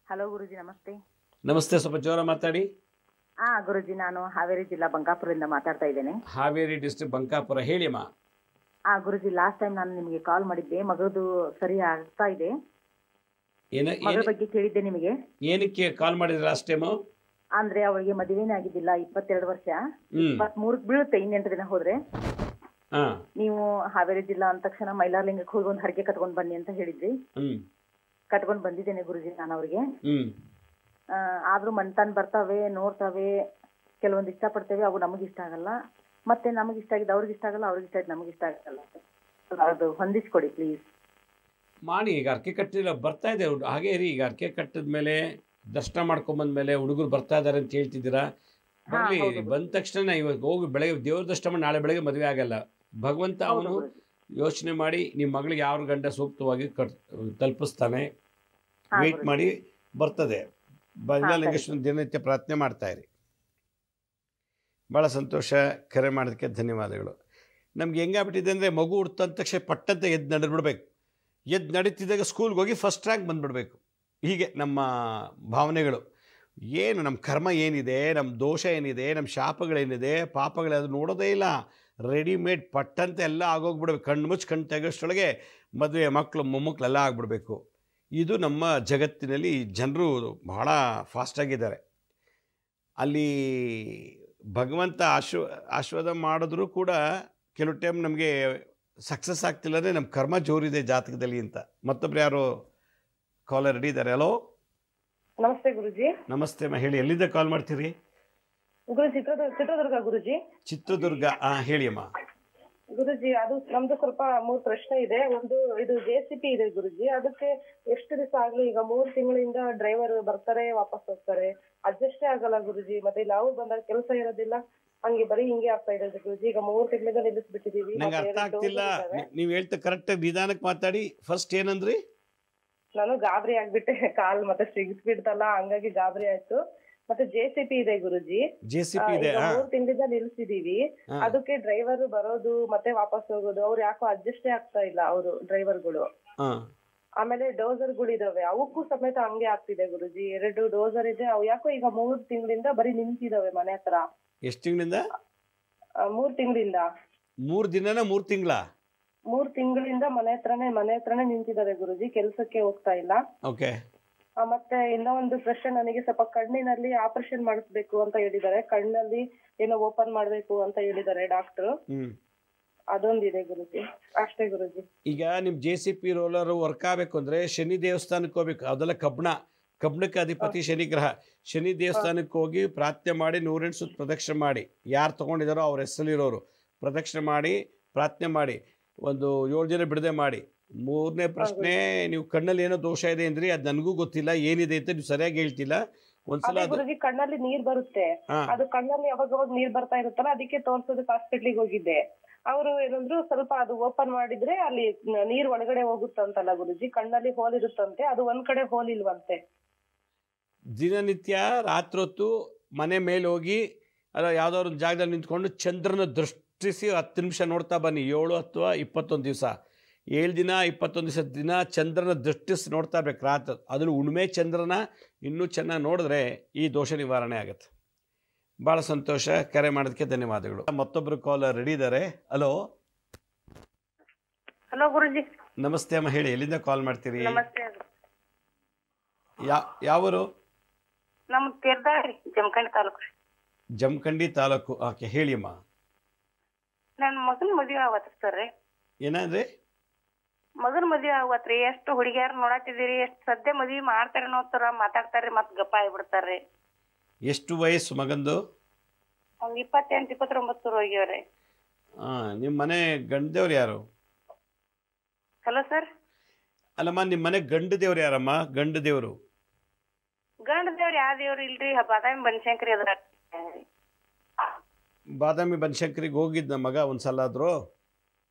ಹಲೋ ಗುರುಜಿ, ನಮಸ್ತೆ. ನಮಸ್ತೆ, ಸ್ವಲ್ಪ ಜೋರ ಮಾತಾಡಿ. ಗುರುಜಿ, ನಾನು ಹಾವೇರಿ ಜಿಲ್ಲಾ ಬಂಕಾಪುರದಿಂದ ಮಾತಾಡ್ತಾ ಇದ್ದೇನೆ. ಹಾವೇರಿ ಡಿಸ್ಟ್ರಿಕ್ಟ್ ಬಂಕಾಪುರ, ಹೇಳಿಮ್ಮ. ಗುರುಜಿ, ಲಾಸ್ಟ್ ಟೈಮ್ ನಾನು ನಿಮಗೆ ಕಾಲ್ ಮಾಡಿದ್ದೆ, ಮಗಳದು ಸರಿ ಆಗ್ತಾ ಇದೆ. ಮಗಳ ಬಗ್ಗೆ ಕೇಳಿದ್ದೆ ನಿಮಗೆ. ಏನಕ್ಕೆ ಕಾಲ್ ಮಾಡಿದ್ರೆ ಲಾಸ್ಟ್ ಟೈಮು? ಅಂದ್ರೆ ಅವಳಿಗೆ ಮದುವೆನೇ ಆಗಿದ್ದಿಲ್ಲ, 22 ವರ್ಷ, 23ಕ್ಕೆ ಬೀಳುತ್ತೆ ಇನ್ನೆಂಟು ದಿನ ಹೋದ್ರೆ. ನೀವು ಹಾವೇರಿ ಜಿಲ್ಲಾ ಅಂದ ತಕ್ಷಣ ಮೈಲಾರಲಿಂಗಕ್ಕೆ ಹೋಗಿ ಒಂದು ಹರಕೆ ಕಟ್ಕೊಂಡ್ ಬನ್ನಿ ಅಂತ ಹೇಳಿದ್ರಿ. ಕಟ್ಕೊಂಡ್ ಬಂದಿದ್ದೇನೆ ಗುರುಜಿ ನಾನು ಅವ್ರಿಗೆ. ಆದ್ರೂ ಮನ್ತಾನ್ ಬರ್ತಾವೆ, ನೋಡ್ತಾವೆ, ಕೆಲವೊಂದು ಇಷ್ಟ ಪಡ್ತೇವೆ, ಅವು ನಮಗ್ ಇಷ್ಟ ಆಗಲ್ಲ, ಮತ್ತೆ ನಮಗ್ ಇಷ್ಟ ಆಗಿದ್ದು ಅವ್ರಿಗೆ ಇಷ್ಟ ಆಗಲ್ಲ, ಅವ್ರಿಗೆ ಇಷ್ಟ ಆಗಿದ್ದು ನಮಗ್ ಇಷ್ಟ ಆಗಲ್ಲ. ಅದು ಹೊಂದಿಸ್ಕೊಡಿ ಪ್ಲೀಸ್. ಮಾಡಿ. ಈಗ ಅರ್ಕೆ ಕಟ್ಟಿಲ್ಲ, ಬರ್ತಾ ಇದೆ ಹಾಗೆ ರೀ. ಈಗ ಅರ್ಕೆ ಕಟ್ಟಿದ ಮೇಲೆ ದರ್ಶನ ಮಾಡ್ಕೊಂಬಂದ್ಮೇಲೆ ಹುಡುಗರು ಬರ್ತಾ ಇದಾರೆ ಅಂತ ಹೇಳ್ತಿದ್ದೀರಾ. ಬರಲಿ, ಬಂದ ತಕ್ಷಣ ಇವಾಗ ಹೋಗಿ ಬೆಳಗ್ಗೆ ದೇವ್ರ ದರ್ಶನ ಮಾಡಿ ನಾಳೆ ಬೆಳಗ್ಗೆ ಮದುವೆ ಆಗಲ್ಲ. ಭಗವಂತ ಅವನು ಯೋಚನೆ ಮಾಡಿ ನಿಮ್ಮ ಮಗಳಿಗೆ ಯಾವ ಗಂಡ ಸೂಕ್ತವಾಗಿ ತಲುಪಿಸ್ತಾನೆ. ವೆಯ್ಟ್ ಮಾಡಿ, ಬರ್ತದೆ. ಬಜರಂಗೇಶ್ವರ ದಿನನಿತ್ಯ ಪ್ರಾರ್ಥನೆ ಮಾಡ್ತಾ ಇರಿ. ಭಾಳ ಸಂತೋಷ, ಕರೆ ಮಾಡೋದಕ್ಕೆ ಧನ್ಯವಾದಗಳು. ನಮ್ಗೆ ಹೆಂಗಾಗ್ಬಿಟ್ಟಿದೆ ಅಂದರೆ, ಮಗು ಹುಡ್ತಂದ ತಕ್ಷಣ ಪಟ್ಟಂತ ಎದ್ದು ನಡೆದ್ಬಿಡ್ಬೇಕು. ಎದ್ದು ನಡೀತಿದ್ದಾಗ ಸ್ಕೂಲ್ಗೆ ಹೋಗಿ ಫಸ್ಟ್ ರ್ಯಾಂಕ್ ಬಂದುಬಿಡ್ಬೇಕು. ಹೀಗೆ ನಮ್ಮ ಭಾವನೆಗಳು. ಏನು ನಮ್ಮ ಕರ್ಮ ಏನಿದೆ, ನಮ್ಮ ದೋಷ ಏನಿದೆ, ನಮ್ಮ ಶಾಪಗಳೇನಿದೆ, ಪಾಪಗಳದು ನೋಡೋದೇ ಇಲ್ಲ. ರೆಡಿಮೇಡ್ ಪಟ್ಟಂತ ಎಲ್ಲ ಆಗೋಗ್ಬಿಡ್ಬೇಕು. ಕಣ್ಣು ಮುಚ್ಚಿ ಕಣ್ಣು ತೆಗೋಷ್ಟೊಳಗೆ ಮದುವೆ, ಮಕ್ಕಳು, ಮೊಮ್ಮಕ್ಕಳೆಲ್ಲ ಆಗಿಬಿಡ್ಬೇಕು. ಇದು ನಮ್ಮ ಜಗತ್ತಿನಲ್ಲಿ ಜನರು ಬಹಳ ಫಾಸ್ಟಾಗಿದ್ದಾರೆ. ಅಲ್ಲಿ ಭಗವಂತ ಆಶೀರ್ವಾದ ಮಾಡಿದ್ರೂ ಕೂಡ ಕೆಲವು ಟೈಮ್ ನಮಗೆ ಸಕ್ಸಸ್ ಆಗ್ತಿಲ್ಲ ಅಂದರೆ ನಮ್ಮ ಕರ್ಮ ಜೋರಿದೆ ಜಾತಕದಲ್ಲಿ ಅಂತ. ಮತ್ತೊಬ್ರು ಯಾರೋ ಕಾಲರ್ ರೆಡಿ ಇದ್ದಾರೆ. ಹಲೋ, ನಮಸ್ತೆ ಗುರುಜಿ. ನಮಸ್ತೆ ಅಮ್ಮ, ಹೇಳಿ. ಎಲ್ಲಿಂದ ಕಾಲ್ ಮಾಡ್ತೀರಿ? ಗುರುಜಿ, ಚಿತ್ರದುರ್ಗ ಗುರುಜಿ. ಚಿತ್ರದುರ್ಗ, ಹೇಳಿ ಅಮ್ಮ. ಗುರುಜಿ, ಅದು ನಮ್ದು ಸ್ವಲ್ಪ 3 ಪ್ರಶ್ನೆ ಇದೆ. ಒಂದು, ಇದು JCP ಇದೆ ಗುರುಜಿ, ಅದಕ್ಕೆ ಎಷ್ಟು ದಿವಸ ಆಗ್ಲಿ, ಈಗ 3 ತಿಂಗಳಿಂದ ಡ್ರೈವರ್ ಬರ್ತಾರೆ, ವಾಪಸ್ ಹೋಗ್ತಾರೆ, ಅಡ್ಜಸ್ಟೇ ಆಗಲ್ಲ ಗುರುಜಿ. ಮತ್ತೆ ನಾವು ಬಂದಾಗ ಕೆಲಸ ಇರೋದಿಲ್ಲ, ಹಂಗೆ ಬರೀ ಹಿಂಗೆ ಆಗ್ತಾ ಇದೆ ಗುರುಜಿ. ಈಗ 3 ತಿಂಗಳಿಂದ ನಿಲ್ಲಿಸ್ಬಿಟ್ಟಿದೀವಿ. ನಂಗೆ ಅರ್ಥ ಆಗ್ತಿಲ್ಲ, ನೀವು ಹೇಳ್ತಾ ಕರೆಕ್ಟ್ ನಿಧಾನಕ್ಕೆ ಮಾತಾಡಿ. ಫಸ್ಟ್ ಏನಂದ್ರಿ? ನಾನು ಗಾಬರಿ ಆಗ್ಬಿಟ್ಟೆ, ಕಾಲ್ ಮತ್ತೆ ಸಿಗಿಸ್ಬಿಡ್ತಲ್ಲ, ಹಂಗಾಗಿ ಗಾಬರಿ ಆಯ್ತು. ಮತ್ತೆ JCP ಇದೆ ಗುರುಜಿ. JCP ಇದೆ, 3 ತಿಂಗಳಿಂದ ನಿಲ್ಸಿದೀವಿ. ಅದಕ್ಕೆ ಡ್ರೈವರ್ ಬರೋದು ಮತ್ತೆ ವಾಪಸ್ ಹೋಗೋದು, ಅವ್ರು ಯಾಕೋ ಅಡ್ಜಸ್ಟೇ ಆಗ್ತಾ ಇಲ್ಲ ಅವರು ಡ್ರೈವರ್ಗಳು. ಆಮೇಲೆ ಡೋಸರ್ಗಳು ಇದಾವೆ, ಅವಕ್ಕೂ ಸಮೇತ ಹಂಗೆ ಆಗ್ತಿದೆ ಗುರುಜಿ. 2 ಡೋಸರ್ ಇದೆ, ಅವು ಯಾಕೋ ಈಗ 3 ತಿಂಗಳಿಂದ ಬರೀ ನಿಂತಿದಾವೆ ಮನೆ ಹತ್ರ. ಎಷ್ಟು ತಿಂಗಳಿಂದ? 3 ತಿಂಗಳಿಂದ. 3 ದಿನನ 3 ತಿಂಗಳ? 3 ತಿಂಗಳಿಂದ ಮನೆ ಹತ್ರನೇ ನಿಂತಿದ್ದಾರೆ ಗುರುಜಿ, ಕೆಲ್ಸಕ್ಕೆ ಹೋಗ್ತಾ ಇಲ್ಲ. ಓಕೆ. ಮತ್ತೆ ಇನ್ನೂ ಒಂದು ಪ್ರಶ್ನೆ, ನನಗೆ ಸ್ವಲ್ಪ ಕಣ್ಣಿನಲ್ಲಿ ಆಪರೇಷನ್ ಮಾಡಿಸ್ಬೇಕು ಅಂತ ಹೇಳಿದ್ದಾರೆ. ಕಣ್ಣಲ್ಲಿ ಏನೋ ಓಪನ್ ಮಾಡ್ಬೇಕು ಅಂತ ಹೇಳಿದ್ದಾರೆ ಡಾಕ್ಟರ್. ಅದೊಂದಿದೆ ಗುರುಜಿ, ಅಷ್ಟೇ ಗುರುಜಿ. ಈಗ ನಿಮ್ JCP ರೋಲರ್ ವರ್ಕ್ ಆಗ್ಬೇಕು ಅಂದ್ರೆ ಶನಿ ದೇವಸ್ಥಾನಕ್ಕೆ ಹೋಗ್ಬೇಕು. ಅದೆಲ್ಲ ಕಬ್ಬಣಕ್ಕೆ ಅಧಿಪತಿ ಶನಿ ಗ್ರಹ. ಶನಿ ದೇವಸ್ಥಾನಕ್ಕೆ ಹೋಗಿ ಪ್ರಾರ್ಥನೆ ಮಾಡಿ 108 ಸುತ್ತ ಪ್ರದಕ್ಷಿಣೆ ಮಾಡಿ, ಯಾರು ತೊಗೊಂಡಿದ್ದಾರೋ ಅವ್ರ ಹೆಸರಲ್ಲಿರೋರು ಪ್ರದಕ್ಷಿಣೆ ಮಾಡಿ ಪ್ರಾರ್ಥನೆ ಮಾಡಿ ಒಂದು 7 ದಿನ ಬಿಡದೆ ಮಾಡಿ. 3ನೇ ಪ್ರಶ್ನೆ, ನೀವು ಕಣ್ಣಲ್ಲಿ ಏನೋ ದೋಷ ಇದೆ ಅಂದ್ರಿ, ಅದು ನನಗೂ ಗೊತ್ತಿಲ್ಲ ಏನಿದೆ ಅಂತ ನೀವು ಸರಿಯಾಗಿ ಹೇಳ್ತಿಲ್ಲ. ಒಂದ್ಸಲ ಗುರುಜಿ ಕಣ್ಣಲ್ಲಿ ನೀರ್ ಬರುತ್ತೆ, ಅದು ಕಣ್ಣಲ್ಲಿ ಯಾವಾಗ ನೀರ್ ಬರ್ತಾ ಇರುತ್ತಲ್ಲ, ಅದಕ್ಕೆ ತೋರ್ಸೋದಕ್ಕೆ ಹಾಸ್ಪಿಟ್ಲಿಗೆ ಹೋಗಿದ್ದೆ. ಅವರು ಏನಂದ್ರು, ಸ್ವಲ್ಪ ಅದು ಓಪನ್ ಮಾಡಿದ್ರೆ ಅಲ್ಲಿ ನೀರ್ ಒಳಗಡೆ ಹೋಗುತ್ತಂತಲ್ಲ ಗುರುಜಿ, ಕಣ್ಣಲ್ಲಿ ಹೋಲ್ ಇರುತ್ತಂತೆ, ಅದು ಒಂದ್ ಕಡೆ ಹೋಲ್ ಇಲ್ವಂತೆ. ದಿನನಿತ್ಯ ರಾತ್ರಿ ಹೊತ್ತು ಮನೆ ಮೇಲೆ ಹೋಗಿ ಅಲ್ಲ ಯಾವ್ದಾದ್ರು ಒಂದು ಜಾಗದಲ್ಲಿ ನಿಂತ್ಕೊಂಡು ಚಂದ್ರನ ದೃಷ್ಟಿಸಿ 10 ನಿಮಿಷ ನೋಡ್ತಾ ಬನ್ನಿ. 7 ಅಥವಾ 21 ದಿವಸ, 7 ದಿನ 21 ದಿನ ಚಂದ್ರನ ದೃಷ್ಟಿಸಿ ನೋಡ್ತಾ ಇರ್ಬೇಕು ರಾತ್ರಿ. ಅದನ್ನು ಉಣ್ಮೆ ಚಂದ್ರನ ಇನ್ನೂ ಚೆನ್ನಾಗಿ ನೋಡಿದ್ರೆ ಈ ದೋಷ ನಿವಾರಣೆ ಆಗುತ್ತೆ. ಭಾಳ ಸಂತೋಷ, ಕರೆ ಮಾಡೋದಕ್ಕೆ ಧನ್ಯವಾದಗಳು. ಮತ್ತೊಬ್ಬರು ಕಾಲರ್ ರೆಡಿ ಇದ್ದಾರೆ. ಹಲೋ. ಹಲೋ ಗುರುಜಿ. ನಮಸ್ತೆ ಅಮ್ಮ, ಹೇಳಿ. ಎಲ್ಲಿಂದ ಕಾಲ್ ಮಾಡ್ತೀರಿ? ನಮಸ್ತೆ. ಯಾವರು? ನಮ್ಮ ತೀರ್ಥಹಳ್ಳಿ, ಜಮಖಂಡಿ ತಾಲೂಕು. ಜಮಖಂಡಿ ತಾಲೂಕು, ಓಕೆ, ಹೇಳಿ ಅಮ್ಮ. ನನ್ನ ಮಗನ ಮದುವೆ ಆಗತ್ರಿ ಸರ್. ಏನಂದ್ರೆ? ಮಗನ ಮದುವೆ ಆಗತ್ರಿ. ಎಷ್ಟು ಹುಡುಗಿಯಾರ ನೋಡಾತಿದ್ದೀರಿ, ಎಷ್ಟು ಸದ್ಯ ಮದುವೆ ಮಾಡ್ತಾರೆ ಅನ್ನೋ ತರ ಮಾತಾಡ್ತಾರ್ರಿ, ಮತ್ ಗಪ್ಪ ಆಗಿಬಿಡ್ತಾರ್ರಿ. ಎಷ್ಟು ವಯಸ್ಸು ಮಗಂದು? ಒಂದ್ 28 29 ಹೋಗ್ಯವ್ರಿ. ನಿಮ್ಮ ಮನೆ ಗಂಡದೇವ್ರು ಯಾರು? Hello sir. ಅಲ್ಲಮ್ಮ ನಿಮ್ಮ ಮನೆ ಗಂಡ ದೇವ್ರು ಯಾರಮ್ಮ? ಗಂಡ ದೇವರು ಗಂಡ ದೇವ್ರ ಯಾವ ದೇವ್ರು ಇಲ್ರಿ, ಬಾದಾಮಿ ಬನಶಂಕರಿ ಅದ್ರ. ಬಾದಾಮಿ ಬನಶಂಕರಿಗೆ ಹೋಗಿದ್ದ ಮಗ ಒಂದ್ಸಲ ಆದ್ರು?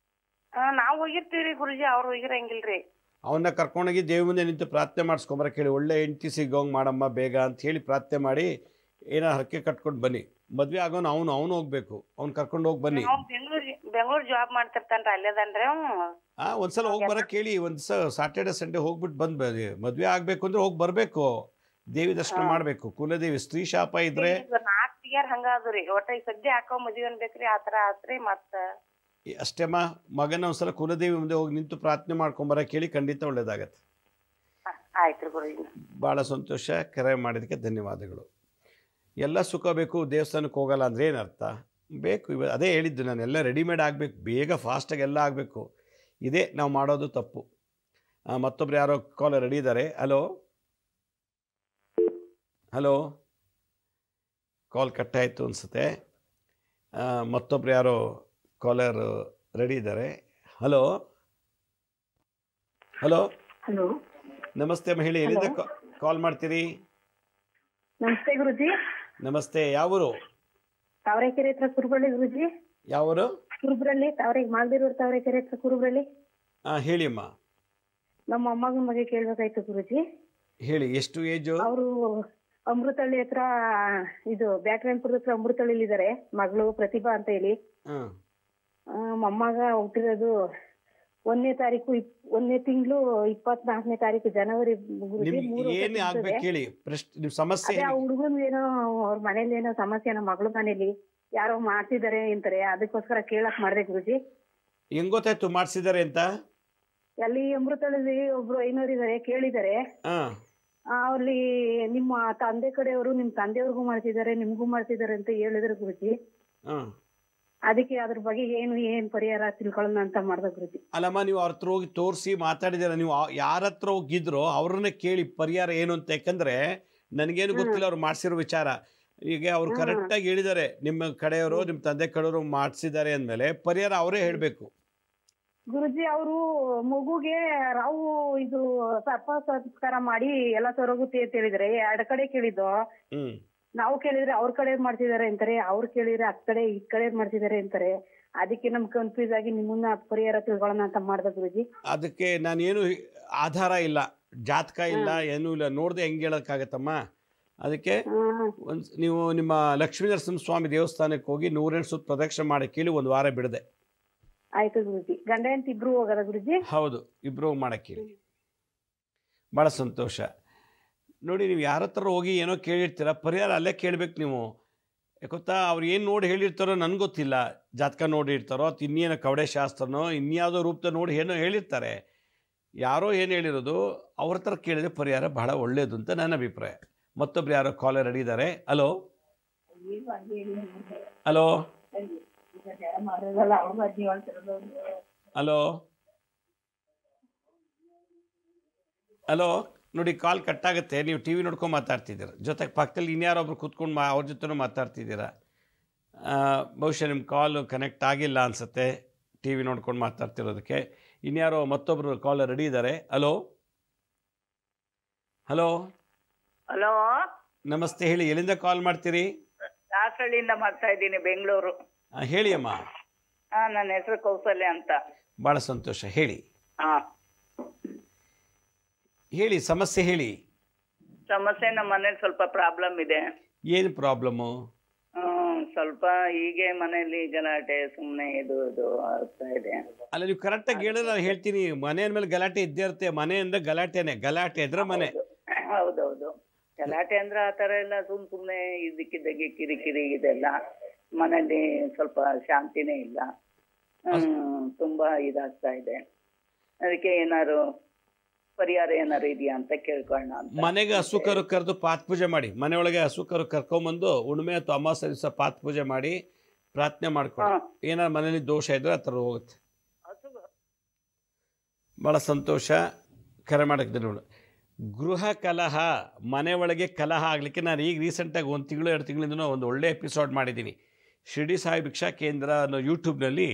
ನಾವ್ ಹೋಗಿರ್ತೀವ್ರಿ ಗುರುಜಿ, ಅವ್ರು ಹೋಗಿರಂಗಿಲ್ರಿ. ಅವನ್ನ ಕರ್ಕೊಂಡೋಗಿ ದೇವ್ ಮುಂದೆ ನಿಂತು ಪ್ರಾರ್ಥನೆ ಮಾಡಿಸ್ಕೊಂಬರ ಕೇಳಿ, ಒಳ್ಳೆ ಹೆಂಡತಿ ಸಿಗೋಂಗ್ ಮಾಡಮ್ಮ ಬೇಗ ಅಂತ ಹೇಳಿ ಪ್ರಾರ್ಥನೆ ಮಾಡಿ ಏನೋ ಹರಕೆ ಕಟ್ಕೊಂಡು ಬನ್ನಿ. ಮದ್ವೆ ಆಗೋನು ಅವನು ಹೋಗ್ಬೇಕು, ಅವ್ನು ಕರ್ಕೊಂಡು ಹೋಗಿ ಬನ್ನಿ. ಬೆಂಗಳೂರು ಜಾಬ್ ಮಾಡ್ತಿರ್ತಾನ್ರಿ, ಅಲ್ಲೇದನ್ರಿ. ಒಂದ್ಸಲ ಹೋಗಿ ಬರ ಕೇಳಿ, ಸಾಟರ್ಡೆ ಸಂಡೇ ಹೋಗ್ಬಿಟ್ಟು ಬಂದ್ ಮದ್ವೆ ಆಗ್ಬೇಕು ಅಂದ್ರೆ ಹೋಗಿ ಬರ್ಬೇಕು, ದೇವಿ ದರ್ಶನ ಮಾಡ್ಬೇಕು. ಕುಲದೇವಿ ಸ್ತ್ರೀ ಶಾಪ ಇದ್ರೆ 4 ಇಯರ್ ಹಂಗಾದ್ರಿ. ಒಟ್ಟ ಈಗ ಸದ್ಯ ಹಾಕೋ ಮದ್ವೆ ಅನ್ಬೇಕ್ರಿ, ಆತರ ಆತ್ರಿ. ಮತ್ತ ಅಷ್ಟೇಮ್ಮ, ಮಗನ ಒಂದ್ಸಲ ಕುಲದೇವಿ ಮುಂದೆ ಹೋಗಿ ನಿಂತು ಪ್ರಾರ್ಥನೆ ಮಾಡ್ಕೊಂಬರ ಕೇಳಿ, ಖಂಡಿತ ಒಳ್ಳೇದಾಗತ್ತೆ. ಆಯ್ತು ಗುರುಜಿ. ಭಾಳ ಸಂತೋಷ, ಕರೆ ಮಾಡಿದಕ್ಕೆ ಧನ್ಯವಾದಗಳು. ಎಲ್ಲ ಸುಖ ಬೇಕು, ದೇವಸ್ಥಾನಕ್ಕೆ ಹೋಗಲ್ಲ ಅಂದರೆ ಏನರ್ಥ? ಬೇಕು. ಅದೇ ಹೇಳಿದ್ದು ನಾನು, ಎಲ್ಲ ರೆಡಿಮೇಡ್ ಆಗಬೇಕು, ಬೇಗ ಫಾಸ್ಟಾಗಿ ಎಲ್ಲ ಆಗಬೇಕು. ಇದೇ ನಾವು ಮಾಡೋದು ತಪ್ಪು. ಮತ್ತೊಬ್ರು ಯಾರೋ ಕಾಲರ್ ರೆಡಿ ಇದ್ದಾರೆ. ಹಲೋ ಹಲೋ, ಕಾಲ್ ಕಟ್ಟಾಯಿತು ಅನಿಸುತ್ತೆ. ಮತ್ತೊಬ್ರು ಯಾರೋ ಕಾಲರ್ ರೆಡಿ ಇದ್ದಾರೆ. ಹಲೋ ಹಲೋ ಹಲೋ, ನಮಸ್ತೆ ಮಹಿಳೆ, ಎಲ್ಲಿಂದ ಕಾಲ್ ಮಾಡ್ತೀರಿ? ನಮಸ್ತೆ ಗುರುಜಿ. ನಮಸ್ತೆ, ಯಾವೂರು? ತಾವರೆಕೆರೆ ಹತ್ರ ಕುರುಬ್ರಳ್ಳಿ ಗುರುಜಿ. ಯಾವೂರು? ಕುರುಬ್ರಳ್ಳಿ, ಮಾಲ್ದಿರೋಡ್ ತಾವರೆಕೆರೆ ಹತ್ರ ಕುರುಬ್ರಳ್ಳಿ. ಹೇಳಿ ಅಮ್ಮ. ನಮ್ಮ ಅಮ್ಮಗನ ಬಗ್ಗೆ ಕೇಳ್ಬೇಕಾಯ್ತು ಗುರುಜಿ. ಹೇಳಿ, ಎಷ್ಟು ಏಜು? ಅವರು ಅಮೃತಹಳ್ಳಿ ಹತ್ರ, ಇದು ಬ್ಯಾಟ್ರಾಯನ್ಪುರದ ಹತ್ರ ಅಮೃತಹಳ್ಳಿ ಇದಾರೆ. ಮಗಳು ಪ್ರತಿಭಾ ಅಂತ ಹೇಳಿ. ಮೊಮ್ಮಗ ಹುಟ್ಟಿರೋದು 1ನೇ ತಾರೀಕು 1ನೇ ತಿಂಗಳು 24ನೇ ತಾರೀಕು ಜನವರಿ. ಆ ಹುಡುಗನ್ ಏನೋ ಅವ್ರ ಮನೇಲಿ ಏನೋ ಸಮಸ್ಯೆ, ನಮ್ಮ ಮಗಳ ಮನೇಲಿ ಯಾರೋ ಮಾಡ್ತಿದಾರೆ ಅಂತಾರೆ, ಅದಕ್ಕೋಸ್ಕರ ಕೇಳಕ್ ಮಾಡ್ದೆ ಗುರುಜಿ. ಹೆಂಗ್ ಗೊತ್ತಾಯ್ತು ಮಾಡ್ಸಿದಾರೆ ಅಂತ? ಅಲ್ಲಿ ಅಮೃತಹಳ್ಳಿ ಒಬ್ರು ಐನೋರು ಇದಾರೆ, ಕೇಳಿದಾರೆ. ಅಲ್ಲಿ ನಿಮ್ಮ ತಂದೆ ಕಡೆಯವರು ನಿಮ್ ತಂದೆಯವ್ರಿಗೂ ಮಾಡ್ತಿದ್ದಾರೆ, ನಿಮ್ಗೂ ಮಾಡ್ತಿದ್ದಾರೆ ಅಂತ ಹೇಳಿದ್ರು ಗುರುಜಿ. ಅದಕ್ಕೆ ಅದ್ರ ಬಗ್ಗೆ ಏನ್ ಪರಿಹಾರ ತಿಳ್ಕೊಳ್ಳೋಣ ಅಂತ ಮಾಡ್ದ ಗುರುಜಿ. ಅಲ್ಲಮ್ಮ, ನೀವು ಅವ್ರ ಹತ್ರ ಹೋಗಿ ತೋರಿಸಿ ಮಾತಾಡಿದಾರೆ? ನೀವು ಯಾರ ಹತ್ರ ಹೋಗಿದ್ರೋ ಅವ್ರನ್ನೇ ಕೇಳಿ ಪರಿಹಾರ ಏನು ಅಂತ. ಯಾಕಂದ್ರೆ ನನಗೇನು ಗೊತ್ತಿಲ್ಲ ಅವ್ರು ಮಾಡ್ಸಿರೋ ವಿಚಾರ. ಈಗ ಅವ್ರು ಕರೆಕ್ಟಾಗಿ ಹೇಳಿದ್ದಾರೆ, ನಿಮ್ಮ ಕಡೆಯವರು ನಿಮ್ಮ ತಂದೆ ಕಡೆಯವರು ಮಾಡಿಸಿದ್ದಾರೆ ಅಂದಮೇಲೆ ಪರಿಹಾರ ಅವರೇ ಹೇಳಬೇಕು ಗುರುಜಿ. ಅವರು ಮಗುಗೆ ರಾವು ಇದು ಸರ್ಪ ಸಂಸ್ಕಾರ ಮಾಡಿ ಎಲ್ಲ ಸರೋಗುತ್ತೆ ಅಂತ ಹೇಳಿದ್ರೆ, 2 ಕಡೆ ಕೇಳಿದ್ದು. ನಾವು ಕೇಳಿದ್ರೆ ಅವ್ರ ಕಡೆ ಮಾಡ್ತಿದಾರೆ ಅಂತಾರೆ, ಅವ್ರು ಕೇಳಿದ್ರೆ ಆ ಕಡೆ ಈ ಕಡೆ ಮಾಡ್ತಿದಾರೆ ಅಂತಾರೆ. ಅದಕ್ಕೆ ನಮ್ ಕನ್ಫ್ಯೂಸ್ ಆಗಿ ನಿಮ್ಮನ್ನ ಪರಿಹಾರ ತಿಳ್ಕೊಳ್ಳೋಣ ಅಂತ ಮಾಡ್ದ ಗುರುಜಿ. ಅದಕ್ಕೆ ನಾನೇನು ಆಧಾರ ಇಲ್ಲ, ಜಾತಕ ಇಲ್ಲ, ಏನೂ ಇಲ್ಲ, ನೋಡ್ದೆ ಹೆಂಗೆ ಹೇಳಕ್ಕಾಗತ್ತಮ್ಮ. ಅದಕ್ಕೆ ನೀವು ನಿಮ್ಮ ಲಕ್ಷ್ಮೀ ನರಸಿಂಹ ಸ್ವಾಮಿ ದೇವಸ್ಥಾನಕ್ಕೆ ಹೋಗಿ 108 ಸುತ್ತ ಪ್ರದಕ್ಷಿಣೆ ಮಾಡಿ ಕೇಳಿ 1 ವಾರ ಬಿಡದೆ. ಆಯ್ತು ಗುರುಜಿ. ಗಂಡ ಹೆಂಡತಿ ಇಬ್ರು ಹೋಗಲ್ಲ ಗುರುಜಿ? ಹೌದು, ಇಬ್ರು ಮಾಡಕ್ಕೆ ಹೇಳಿ. ಭಾಳ ಸಂತೋಷ. ನೋಡಿ, ನೀವು ಯಾರ ಹತ್ರ ಹೋಗಿ ಏನೋ ಕೇಳಿರ್ತೀರ, ಪರಿಹಾರ ಅಲ್ಲೇ ಕೇಳ್ಬೇಕು ನೀವು. ಯಾಕೊತ್ತಾ, ಅವ್ರು ಏನು ನೋಡಿ ಹೇಳಿರ್ತಾರೋ ನನಗೆ ಗೊತ್ತಿಲ್ಲ. ಜಾತಕ ನೋಡಿರ್ತಾರೋ ಅಥವಾ ಇನ್ನೇನೋ ಕವಡೆ ಶಾಸ್ತ್ರನೋ ಇನ್ಯಾವುದೋ ರೂಪದ ನೋಡಿ ಏನೋ ಹೇಳಿರ್ತಾರೆ. ಯಾರೋ ಏನು ಹೇಳಿರೋದು ಅವ್ರ ಹತ್ರ ಕೇಳಿದ್ರೆ ಪರಿಹಾರ ಬಹಳ ಒಳ್ಳೆಯದು ಅಂತ ನನ್ನ ಅಭಿಪ್ರಾಯ. ಮತ್ತೊಬ್ರು ಯಾರೋ ಕಾಲರ್ ರೆಡಿ ಇದ್ದಾರೆ. ಹಲೋ ಹಲೋ ಹಲೋ ಹಲೋ, ನೋಡಿ ಕಾಲ್ ಕಟ್ಟಾಗುತ್ತೆ. ನೀವು ಟಿ ವಿ ನೋಡ್ಕೊಂಡು ಮಾತಾಡ್ತಿದ್ದೀರ, ಜೊತೆಗೆ ಪಕ್ಕದಲ್ಲಿ ಇನ್ಯಾರೊಬ್ರು ಕೂತ್ಕೊಂಡು ಅವ್ರ ಜೊತೆನೂ ಮಾತಾಡ್ತಿದ್ದೀರ. ಬಹುಶಃ ನಿಮ್ಮ ಕಾಲು ಕನೆಕ್ಟ್ ಆಗಿಲ್ಲ ಅನಿಸುತ್ತೆ, ಟಿ ವಿ ನೋಡ್ಕೊಂಡು ಮಾತಾಡ್ತಿರೋದಕ್ಕೆ. ಇನ್ಯಾರೋ ಮತ್ತೊಬ್ಬರು ಕಾಲ್ ರೆಡಿ ಇದ್ದಾರೆ. ಹಲೋ ಹಲೋ ಹಲೋ, ನಮಸ್ತೆ, ಹೇಳಿ, ಎಲ್ಲಿಂದ ಕಾಲ್ ಮಾಡ್ತೀರಿ? ದಾಸಹಳ್ಳಿಯಿಂದ ಮಾಡ್ತಾ ಇದ್ದೀನಿ, ಬೆಂಗಳೂರು. ಹೇಳಿ ಅಮ್ಮ. ನನ್ನ ಹೆಸರು ಕೌಸಲ್ಯ ಅಂತ. ಭಾಳ ಸಂತೋಷ, ಹೇಳಿ ಹೇಳಿ ಸಮಸ್ಯೆ ಹೇಳಿ. ಸಮಸ್ಯೆ, ನಮ್ಮ ಮನೇಲಿ ಸ್ವಲ್ಪ ಪ್ರಾಬ್ಲಮ್ ಇದೆ. ಏನು ಪ್ರಾಬ್ಲಮ್ಮು? ಸ್ವಲ್ಪ ಹೀಗೆ ಮನೆಯಲ್ಲಿ ಗಲಾಟೆ, ಸುಮ್ಮನೆ ಇದು ಆಗ್ತಾ ಇದೆ. ಅಲ್ಲ, ನೀವು ಕರೆಕ್ಟಾಗಿ ಹೇಳಿದ್ರೆ ಹೇಳ್ತೀನಿ. ಮನೆ ಅಂದ್ಮೇಲೆ ಗಲಾಟೆ ಇದ್ದೇ ಇರುತ್ತೆ. ಮನೆ ಅಂದ್ರೆ ಗಲಾಟೆನೆ, ಗಲಾಟೆ ಇದ್ರೆ ಮನೆ. ಹೌದೌದು, ಗಲಾಟೆ ಅಂದ್ರೆ ಆ ಥರ ಎಲ್ಲ ಸುಮ್ಮನೆ ಇದಕ್ಕಿದ್ದಾಗೆ ಕಿರಿಕಿರಿ ಇದೆಲ್ಲ. ಮನೇಲಿ ಸ್ವಲ್ಪ ಶಾಂತಿನೇ ಇಲ್ಲ, ತುಂಬಾ ಇದಾಗ್ತಾ ಇದೆ. ಅದಕ್ಕೆ ಏನಾರು ಪರಿಹಾರ ಏನಾರು ಇದೆಯಾ ಅಂತ ಕೇಳ್ಕೊಳ್ಳೋಣ ಅಂತ. ಮನೆಗೆ ಹಸು ಕರು ಕರೆದು ಪಾತ್ ಪೂಜೆ ಮಾಡಿ, ಮನೆಯೊಳಗೆ ಹಸು ಕರು ಕರ್ಕೊಂಬಂದು ಹುಣ್ಣಿಮೆ ಅಥವಾ ಅಮಾವಾಸ್ಯೆ ದಿವಸ ಪಾತ್ ಪೂಜೆ ಮಾಡಿ ಪ್ರಾರ್ಥನೆ ಮಾಡ್ಕೊಳ್ಳಿ. ಏನಾರು ಮನೇಲಿ ದೋಷ ಇದ್ರೆ ಆ ಥರ ಹೋಗುತ್ತೆ. ಭಾಳ ಸಂತೋಷ, ಕರೆ ಮಾಡೋಕ್ಕೆ ನೋಡು. ಗೃಹ ಕಲಹ, ಮನೆ ಒಳಗೆ ಕಲಹ ಆಗಲಿಕ್ಕೆ ನಾನು ಈಗ ರೀಸೆಂಟಾಗಿ 1 ತಿಂಗಳು 2 ತಿಂಗಳಿಂದ ಒಂದು ಒಳ್ಳೆ ಎಪಿಸೋಡ್ ಮಾಡಿದ್ದೀನಿ. ಶಿರ್ಡಿ ಸಾಯಿ ಭಿಕ್ಷಾ ಕೇಂದ್ರ ಅನ್ನೋ ಯೂಟ್ಯೂಬ್ನಲ್ಲಿ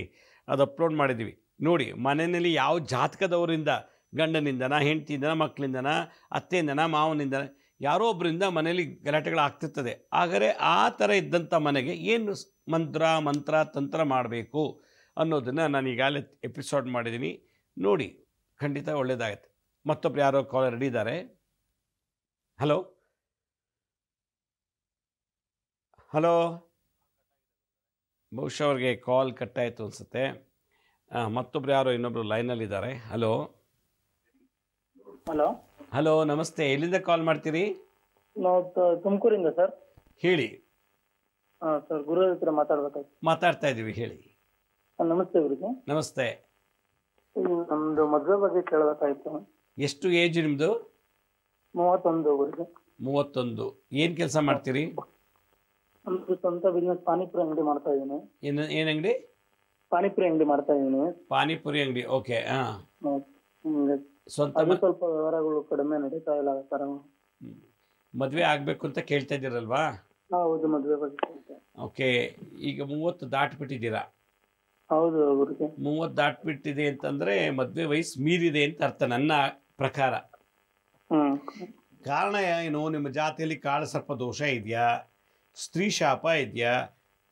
ಅದು ಅಪ್ಲೋಡ್ ಮಾಡಿದ್ದೀವಿ. ನೋಡಿ, ಮನೆಯಲ್ಲಿ ಯಾವ ಜಾತಕದವರಿಂದ, ಗಂಡನಿಂದನ, ಹೆಂಡತಿಯಿಂದನ, ಮಕ್ಕಳಿಂದನ, ಅತ್ತೆಯಿಂದನ, ಮಾವನಿಂದನ, ಯಾರೋ ಒಬ್ಬರಿಂದ ಮನೇಲಿ ಗಲಾಟೆಗಳಾಗ್ತಿರ್ತದೆ. ಆದರೆ ಆ ಥರ ಇದ್ದಂಥ ಮನೆಗೆ ಏನು ಮಂತ್ರ ತಂತ್ರ ಮಾಡಬೇಕು ಅನ್ನೋದನ್ನು ನಾನು ಈಗಾಗಲೇ ಎಪಿಸೋಡ್ ಮಾಡಿದ್ದೀನಿ. ನೋಡಿ, ಖಂಡಿತ ಒಳ್ಳೆಯದಾಗತ್ತೆ. ಮತ್ತೊಬ್ರು ಯಾರೋ ಕಾಲ್ ರೆಡಿ ಇದ್ದಾರೆ. ಹಲೋ ಹಲೋ, ಬಹುಶಃ ಅವ್ರಿಗೆ ಕಾಲ್ ಕಟ್ಟಾಯಿತು ಅನಿಸುತ್ತೆ. ಮತ್ತೊಬ್ರು ಯಾರೋ ಇನ್ನೊಬ್ರು ಲೈನಲ್ಲಿದ್ದಾರೆ. ಹಲೋ ಹಲೋ ಹಲೋ, ನಮಸ್ತೆ. ಎಲ್ಲಿಂದ ಕಾಲ್ ಮಾಡ್ತೀರಿ? ನಾವು ತುಮಕೂರಿಂದ ಸರ್. ಹೇಳಿ. ಸರ್, ಗುರು ಹತ್ರ ಮಾತಾಡ್ಬೇಕಾಯ್ತು. ಮಾತಾಡ್ತಾ ಇದ್ದೀವಿ, ಹೇಳಿ. ನಮಸ್ತೆ ಗುರುಜಿ. ನಮಸ್ತೆ. ನಮ್ದು ಮದುವೆ ಬಗ್ಗೆ ಕೇಳಬೇಕಾಯ್ತು. ಎಷ್ಟು ಏಜ್ ನಿಮ್ಮದು? 31 ಗುರುಜಿ. 31. ಏನು ಕೆಲಸ ಮಾಡ್ತೀರಿ? ನಮ್ದು ಸ್ವಂತ ಬಿಸ್ನೆಸ್, ಪಾನಿಪುರಿ ಅಂಗಡಿ ಮಾಡ್ತಾ ಇದ್ದೀನಿ. ಏನು ಅಂಗಡಿ? ಪಾನಿಪುರಿ ಅಂಗಡಿ ಮಾಡ್ತಾ ಇದ್ದೀನಿ. ಪಾನಿಪುರಿ ಅಂಗಡಿ, ಓಕೆ. ಸ್ವಂತ ಸ್ವಲ್ಪ ವ್ಯವಹಾರಗಳು ಕಡಿಮೆ ನಡೀತಾ ಇಲ್ಲ ಸರ್. ಮದುವೆ ಆಗಬೇಕು ಅಂತ ಕೇಳ್ತಾ ಇದ್ದೀರಲ್ವಾ? ಹೌದು, ಮದುವೆ ಬಗ್ಗೆ. ಓಕೆ, ಈಗ 30 ದಾಟ್ಬಿಟ್ಟಿದ್ದೀರಾ? ಹೌದು ಗುರುಜಿ. 30 ದಾಟ್ಬಿಟ್ಟಿದೆ ಅಂತಂದರೆ ಮದುವೆ ವಯಸ್ಸು ಮೀರಿದೆ ಅಂತ ಅರ್ಥ ನನ್ನ ಪ್ರಕಾರ. ಕಾರಣ ಏನು? ನಿಮ್ಮ ಜಾತಿಯಲ್ಲಿ ಕಾಳಸರ್ಪ ದೋಷ ಇದೆಯಾ, ಸ್ತ್ರೀ ಶಾಪ ಇದೆಯಾ,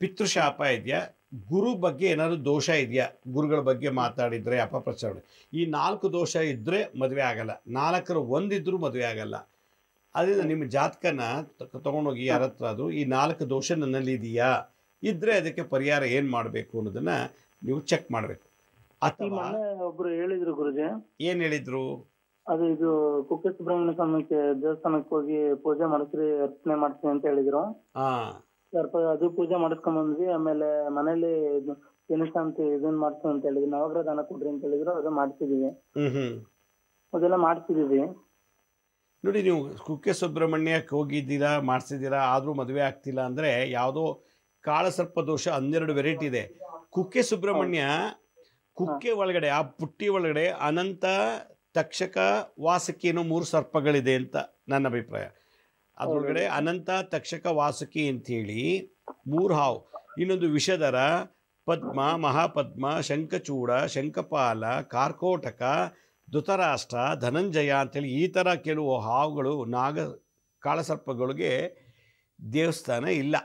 ಪಿತೃಶಾಪ ಇದೆಯಾ, ಗುರು ಬಗ್ಗೆ ಏನಾದರೂ ದೋಷ ಇದೆಯಾ? ಗುರುಗಳ ಬಗ್ಗೆ ಮಾತಾಡಿದರೆ ಅಪಪ್ರಚಾರ. ಈ 4 ದೋಷ ಇದ್ದರೆ ಮದುವೆ ಆಗಲ್ಲ. 4ರ 1 ಇದ್ದರೂ ಮದುವೆ ಆಗಲ್ಲ. ಅದರಿಂದ ನಿಮ್ಮ ಜಾತಕನ ತೊಗೊಂಡೋಗಿ ಯಾರ ಹತ್ರ ಆದರೂ ಈ 4 ದೋಷ ನನ್ನಲ್ಲಿ ಇದೆಯಾ, ಇದ್ದರೆ ಅದಕ್ಕೆ ಪರಿಹಾರ ಏನು ಮಾಡಬೇಕು ಅನ್ನೋದನ್ನು ನೀವು ಚೆಕ್ ಮಾಡಬೇಕು. ಅಥವಾ ಒಬ್ರು ಹೇಳಿದ್ರು ಗುರುಜಿ. ಏನು ಹೇಳಿದ್ರು? ಅದು ಇದು ಕುಕ್ಕೆ ಸುಬ್ರಹ್ಮಣ್ಯ ಸ್ವಾಮಿಗೆ ದೇವಸ್ಥಾನಕ್ಕೆ ಹೋಗಿ ಪೂಜೆ ಮಾಡಿಸ್ರಿ, ಅರ್ಚನೆ ಮಾಡಿಸ್ರಿ ಅಂತ ಹೇಳಿದ್ರು. ಅದು ಪೂಜೆ ಮಾಡಿಸ್ಕೊಂಡ್ ಬಂದ್ವಿ. ಆಮೇಲೆ ಮನೇಲಿ ದಿನಶಾಂತಿ ಇದನ್ನ ಮಾಡ್ತೀವಿ ಅಂತ ಹೇಳಿದ್ವಿ. ನವಗ್ರಹ ದಾನ ಕೊಡ್ರಿ ಅಂತ ಹೇಳಿದ್ರು, ಅದು ಮಾಡ್ತಿದೀವಿ. ಅದೆಲ್ಲ ಮಾಡ್ತಿದೀವಿ. ನೋಡಿ, ನೀವು ಕುಕ್ಕೆ ಸುಬ್ರಹ್ಮಣ್ಯಕ್ಕೆ ಹೋಗಿದ್ದೀರಾ, ಮಾಡಿಸಿದ್ದೀರಾ, ಆದರೂ ಮದುವೆ ಆಗ್ತಿಲ್ಲ ಅಂದರೆ ಯಾವುದೋ ಕಾಳಸರ್ಪ ದೋಷ 12 ವೆರೈಟಿ ಇದೆ. ಕುಕ್ಕೆ ಸುಬ್ರಹ್ಮಣ್ಯ, ಕುಕ್ಕೆ ಒಳಗಡೆ, ಆ ಪುಟ್ಟಿ ಒಳಗಡೆ ಅನಂತ, ತಕ್ಷಕ, ವಾಸುಕಿ ಅನ್ನೋ 3 ಸರ್ಪಗಳಿದೆ ಅಂತ ನನ್ನ ಅಭಿಪ್ರಾಯ. ಅದರೊಳಗಡೆ ಅನಂತ, ತಕ್ಷಕ, ವಾಸುಕಿ ಅಂಥೇಳಿ 3 ಹಾವು. ಇನ್ನೊಂದು ವಿಷಧರ, ಪದ್ಮ, ಮಹಾಪದ್ಮ, ಶಂಖಚೂಡ, ಶಂಖಪಾಲ, ಕಾರ್ಕೋಟಕ, ಧೃತರಾಷ್ಟ್ರ, ಧನಂಜಯ ಅಂಥೇಳಿ ಈ ಥರ ಕೆಲವು ಹಾವುಗಳು, ಕಾಳಸರ್ಪಗಳಿಗೆ ದೇವಸ್ಥಾನ ಇಲ್ಲ.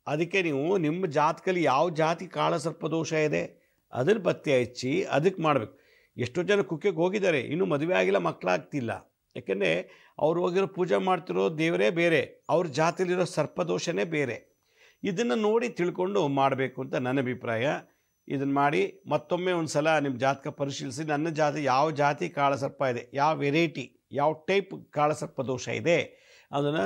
ಅದಕ್ಕೆ ನೀವು ನಿಮ್ಮ ಜಾತಕಲ್ಲಿ ಯಾವ ಜಾತಿ ಕಾಳಸರ್ಪ ದೋಷ ಇದೆ ಅದನ್ನು ಪತ್ತೆ ಹಚ್ಚಿ ಅದಕ್ಕೆ ಮಾಡಬೇಕು. ಎಷ್ಟೋ ಜನ ಕುಕ್ಕೆಗೆ ಹೋಗಿದ್ದಾರೆ, ಇನ್ನೂ ಮದುವೆ ಆಗಿಲ್ಲ, ಮಕ್ಕಳಾಗ್ತಿಲ್ಲ. ಯಾಕೆಂದರೆ ಅವ್ರು ಹೋಗಿರೋ ಪೂಜೆ ಮಾಡ್ತಿರೋ ದೇವರೇ ಬೇರೆ, ಅವ್ರ ಜಾತಿಯಲ್ಲಿರೋ ಸರ್ಪದೋಷನೇ ಬೇರೆ. ಇದನ್ನು ನೋಡಿ ತಿಳ್ಕೊಂಡು ಮಾಡಬೇಕು ಅಂತ ನನ್ನ ಅಭಿಪ್ರಾಯ. ಇದನ್ನು ಮಾಡಿ ಮತ್ತೊಮ್ಮೆ ಒಂದು ಸಲ ನಿಮ್ಮ ಜಾತಕ ಪರಿಶೀಲಿಸಿ, ನನ್ನ ಜಾತಿ ಯಾವ ಜಾತಿ ಕಾಳಸರ್ಪ ಇದೆ, ಯಾವ ವೆರೈಟಿ, ಯಾವ ಟೈಪ್ ಕಾಳಸರ್ಪ ದೋಷ ಇದೆ ಅದನ್ನು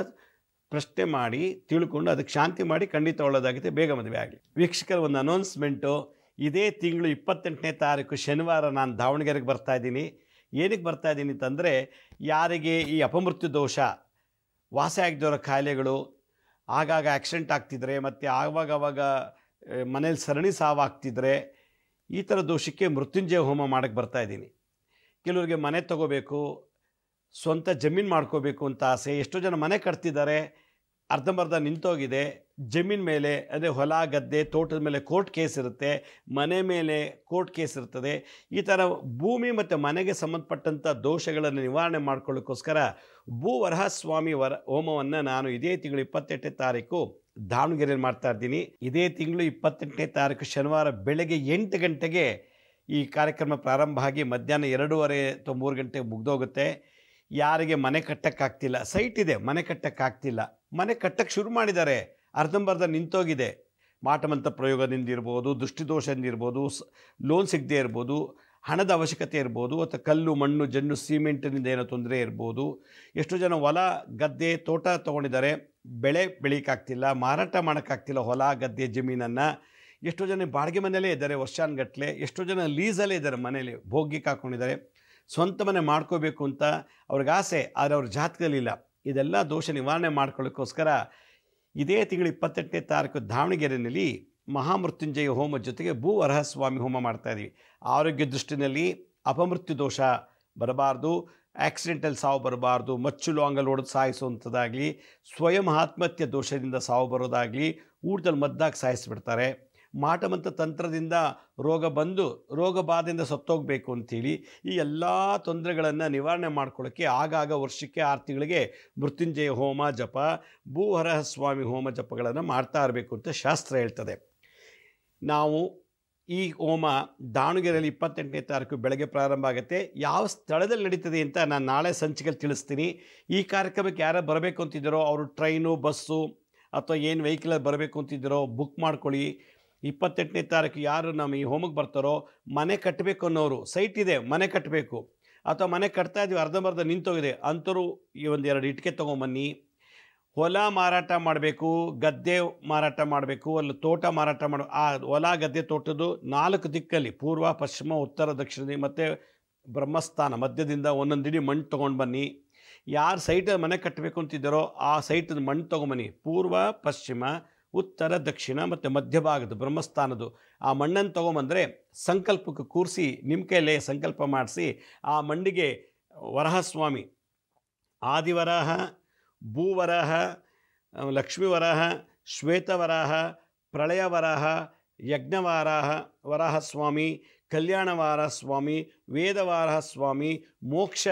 ಪ್ರಶ್ನೆ ಮಾಡಿ ತಿಳ್ಕೊಂಡು ಅದಕ್ಕೆ ಶಾಂತಿ ಮಾಡಿ ಖಂಡಿತ ಒಳ್ಳೆಯದಾಗುತ್ತೆ, ಬೇಗ ಮದುವೆ ಆಗಲಿ. ವೀಕ್ಷಕರು, ಒಂದು ಅನೌನ್ಸ್ಮೆಂಟು. ಇದೇ ತಿಂಗಳು 28ನೇ ತಾರೀಕು ಶನಿವಾರ ನಾನು ದಾವಣಗೆರೆಗೆ ಬರ್ತಾಯಿದ್ದೀನಿ. ಏನಕ್ಕೆ ಬರ್ತಾಯಿದ್ದೀನಿ ಅಂತಂದರೆ, ಯಾರಿಗೆ ಈ ಅಪಮೃತ್ಯು ದೋಷ, ವಾಸಿ ಆಗದಿರೋ ಕಾಯಿಲೆಗಳು, ಆಗಾಗ ಆಕ್ಸಿಡೆಂಟ್ ಆಗ್ತಿದ್ರೆ, ಮತ್ತು ಆವಾಗವಾಗ ಮನೇಲಿ ಸರಣಿ ಸಾವಾಗ್ತಿದ್ರೆ, ಈ ಥರ ದೋಷಕ್ಕೆ ಮೃತ್ಯುಂಜಯ ಹೋಮ ಮಾಡೋಕ್ಕೆ ಬರ್ತಾಯಿದ್ದೀನಿ. ಕೆಲವರಿಗೆ ಮನೆ ತಗೋಬೇಕು, ಸ್ವಂತ ಜಮೀನು ಮಾಡ್ಕೋಬೇಕು ಅಂತ ಆಸೆ. ಎಷ್ಟೋ ಜನ ಮನೆ ಕಟ್ತಿದ್ದಾರೆ, ಅರ್ಧಂಬರ್ಧ ನಿಂತೋಗಿದೆ. ಜಮೀನ್ ಮೇಲೆ ಅಂದರೆ ಹೊಲ ಗದ್ದೆ ತೋಟದ ಮೇಲೆ ಕೋರ್ಟ್ ಕೇಸ್ ಇರುತ್ತೆ, ಮನೆ ಮೇಲೆ ಕೋರ್ಟ್ ಕೇಸ್ ಇರ್ತದೆ. ಈ ಥರ ಭೂಮಿ ಮತ್ತು ಮನೆಗೆ ಸಂಬಂಧಪಟ್ಟಂಥ ದೋಷಗಳನ್ನು ನಿವಾರಣೆ ಮಾಡ್ಕೊಳ್ಳೋಕ್ಕೋಸ್ಕರ ಭೂವರಹ ಸ್ವಾಮಿ ಹೋಮವನ್ನು ನಾನು ಇದೇ ತಿಂಗಳು 28ನೇ ತಾರೀಕು ದಾವಣಗೆರೆಯಲ್ಲಿ ಮಾಡ್ತಾಯಿದ್ದೀನಿ. ಇದೇ ತಿಂಗಳು 28ನೇ ತಾರೀಕು ಶನಿವಾರ ಬೆಳಗ್ಗೆ 8 ಗಂಟೆಗೆ ಈ ಕಾರ್ಯಕ್ರಮ ಪ್ರಾರಂಭ ಆಗಿ ಮಧ್ಯಾಹ್ನ 2:30 ಅಥವಾ 3 ಗಂಟೆಗೆ ಮುಗ್ದೋಗುತ್ತೆ. ಯಾರಿಗೆ ಮನೆ ಕಟ್ಟೋಕ್ಕಾಗ್ತಿಲ್ಲ, ಸೈಟ್ ಇದೆ, ಮನೆ ಕಟ್ಟೋಕ್ಕಾಗ್ತಿಲ್ಲ, ಮನೆ ಕಟ್ಟಕ್ಕೆ ಶುರು ಮಾಡಿದ್ದಾರೆ, ಅರ್ಧಂಬರ್ಧ ನಿಂತೋಗಿದೆ, ಮಾಟಮಂತ್ರ ಪ್ರಯೋಗದಿಂದ ಇರ್ಬೋದು, ದೃಷ್ಟಿದೋಷದಿಂದ ಇರ್ಬೋದು, ಲೋನ್ ಸಿಗದೆ ಇರ್ಬೋದು, ಹಣದ ಅವಶ್ಯಕತೆ ಇರ್ಬೋದು, ಅಥವಾ ಕಲ್ಲು ಮಣ್ಣು ಜನ್ನು ಸಿಮೆಂಟಿನಿಂದ ಏನೋ ತೊಂದರೆ ಇರ್ಬೋದು. ಎಷ್ಟೋ ಜನ ಹೊಲ ಗದ್ದೆ ತೋಟ ತೊಗೊಂಡಿದ್ದಾರೆ, ಬೆಳೆ ಬೆಳೀಕಾಗ್ತಿಲ್ಲ, ಮಾರಾಟ ಮಾಡೋಕ್ಕಾಗ್ತಿಲ್ಲ ಹೊಲ ಗದ್ದೆ ಜಮೀನನ್ನು. ಎಷ್ಟೋ ಜನ ಬಾಡಿಗೆ ಮನೆಯಲ್ಲೇ ಇದ್ದಾರೆ ವರ್ಷಾನುಗಟ್ಟಲೆ, ಎಷ್ಟೋ ಜನ ಲೀಸಲ್ಲೇ ಇದ್ದಾರೆ, ಮನೇಲಿ ಭೋಗ್ಯಕ್ಕೆ ಹಾಕ್ಕೊಂಡಿದ್ದಾರೆ. ಸ್ವಂತ ಮನೆ ಮಾಡ್ಕೋಬೇಕು ಅಂತ ಅವ್ರಿಗೆ ಆಸೆ, ಆದರೆ ಅವ್ರ ಜಾತಕದಲ್ಲಿಲ್ಲ. ಇದೆಲ್ಲ ದೋಷ ನಿವಾರಣೆ ಮಾಡ್ಕೊಳ್ಳೋಕ್ಕೋಸ್ಕರ ಇದೇ ತಿಂಗಳು 28ನೇ ತಾರೀಕು ದಾವಣಗೆರೆಯಲ್ಲಿ ಮಹಾಮೃತ್ಯುಂಜಯ ಹೋಮ ಜೊತೆಗೆ ಭೂವರಹ ಸ್ವಾಮಿ ಹೋಮ ಮಾಡ್ತಾಯಿದ್ದೀವಿ. ಆರೋಗ್ಯ ದೃಷ್ಟಿನಲ್ಲಿ ಅಪಮೃತ್ಯು ದೋಷ ಬರಬಾರ್ದು, ಆಕ್ಸಿಡೆಂಟಲ್ ಸಾವು ಬರಬಾರ್ದು, ಮಚ್ಚು ಲಾಂಗಲ್ ಹೊಡೆದು ಸಾಯಿಸುವಂಥದ್ದಾಗಲಿ, ಸ್ವಯಂ ಆತ್ಮಹತ್ಯೆ ದೋಷದಿಂದ ಸಾವು ಬರೋದಾಗಲಿ, ಊಟದಲ್ಲಿ ಮದ್ದಾಗಿ ಸಾಯಿಸಿಬಿಡ್ತಾರೆ. ಮಾಟಮಂತ್ರ ತಂತ್ರದಿಂದ ರೋಗ ಬಂದು ರೋಗ ಬಾಧೆಯಿಂದ ಸತ್ತೋಗಬೇಕು ಅಂಥೇಳಿ ಈ ಎಲ್ಲ ತೊಂದರೆಗಳನ್ನು ನಿವಾರಣೆ ಮಾಡ್ಕೊಳ್ಳೋಕ್ಕೆ ಆಗಾಗ ವರ್ಷಕ್ಕೆ 6 ತಿಂಗಳಿಗೆ ಮೃತ್ಯುಂಜಯ ಹೋಮ ಜಪ, ಭೂವರಹ ಸ್ವಾಮಿ ಹೋಮ ಜಪಗಳನ್ನು ಮಾಡ್ತಾ ಇರಬೇಕು ಅಂತ ಶಾಸ್ತ್ರ ಹೇಳ್ತದೆ. ನಾವು ಈ ಹೋಮ ದಾವಣಗೆರೆಯಲ್ಲಿ 28ನೇ ತಾರೀಕು ಬೆಳಗ್ಗೆ ಪ್ರಾರಂಭ ಆಗುತ್ತೆ. ಯಾವ ಸ್ಥಳದಲ್ಲಿ ನಡೀತದೆ ಅಂತ ನಾನು ನಾಳೆ ಸಂಚಿಕೆಯಲ್ಲಿ ತಿಳಿಸ್ತೀನಿ. ಈ ಕಾರ್ಯಕ್ರಮಕ್ಕೆ ಯಾರು ಬರಬೇಕು ಅಂತಿದ್ದಾರೋ ಅವರು ಟ್ರೈನು, ಬಸ್ಸು ಅಥವಾ ಏನು ವೆಹಿಕಲಲ್ಲಿ ಬರಬೇಕು ಅಂತಿದ್ದಾರೋ ಬುಕ್ ಮಾಡ್ಕೊಳ್ಳಿ. 28ನೇ ತಾರೀಕು ಯಾರು ನಮ್ಮ ಈ ಹೋಮಕ್ಕೆ ಬರ್ತಾರೋ, ಮನೆ ಕಟ್ಟಬೇಕು ಅನ್ನೋರು, ಸೈಟ್ ಇದೆ ಮನೆ ಕಟ್ಟಬೇಕು ಅಥವಾ ಮನೆ ಕಟ್ತಾ ಇದ್ದೀವಿ ಅರ್ಧಂಬರ್ಧ ನಿಂತೋಗಿದೆ ಅಂಥವ್ರು ಈ 1-2 ಇಟ್ಟಿಗೆ ತೊಗೊಂಬನ್ನಿ. ಹೊಲ ಮಾರಾಟ ಮಾಡಬೇಕು, ಗದ್ದೆ ಮಾರಾಟ ಮಾಡಬೇಕು, ಅಲ್ಲಿ ತೋಟ ಮಾರಾಟ ಮಾಡೋ ಆ ಹೊಲ ಗದ್ದೆ ತೋಟದ್ದು 4 ದಿಕ್ಕಲ್ಲಿ ಪೂರ್ವ, ಪಶ್ಚಿಮ, ಉತ್ತರ, ದಕ್ಷಿಣ ಮತ್ತು ಬ್ರಹ್ಮಸ್ಥಾನ ಮಧ್ಯದಿಂದ ಒಂದೊಂದು ಇಡೀ ಮಣ್ಣು ತೊಗೊಂಡು ಬನ್ನಿ. ಯಾರು ಸೈಟಲ್ಲಿ ಮನೆ ಕಟ್ಟಬೇಕು ಅಂತಿದ್ದಾರೋ ಆ ಸೈಟದ ಮಣ್ಣು ತೊಗೊಂಬನ್ನಿ. ಪೂರ್ವ, ಪಶ್ಚಿಮ, ಉತ್ತರ, ದಕ್ಷಿಣ ಮತ್ತು ಮಧ್ಯಭಾಗದ ಬ್ರಹ್ಮಸ್ಥಾನದ್ದು ಆ ಮಣ್ಣನ್ನು ತೊಗೊಂಬಂದರೆ ಸಂಕಲ್ಪಕ್ಕೆ ಕೂರಿಸಿ ನಿಮ್ಮ ಕೈಲೇ ಸಂಕಲ್ಪ ಮಾಡಿಸಿ ಆ ಮಣ್ಣಿಗೆ ವರಹಸ್ವಾಮಿ, ಆದಿವರಾಹ, ಭೂವರಾಹ, ಲಕ್ಷ್ಮೀವರಾಹ, ಶ್ವೇತವರಾಹ, ಪ್ರಳಯವರಾಹ, ಯಜ್ಞವಾರಾಹ ವರಾಹಸ್ವಾಮಿ, ಕಲ್ಯಾಣವಾರ ಸ್ವಾಮಿ, ವೇದವಾರಹ ಸ್ವಾಮಿ, ಮೋಕ್ಷ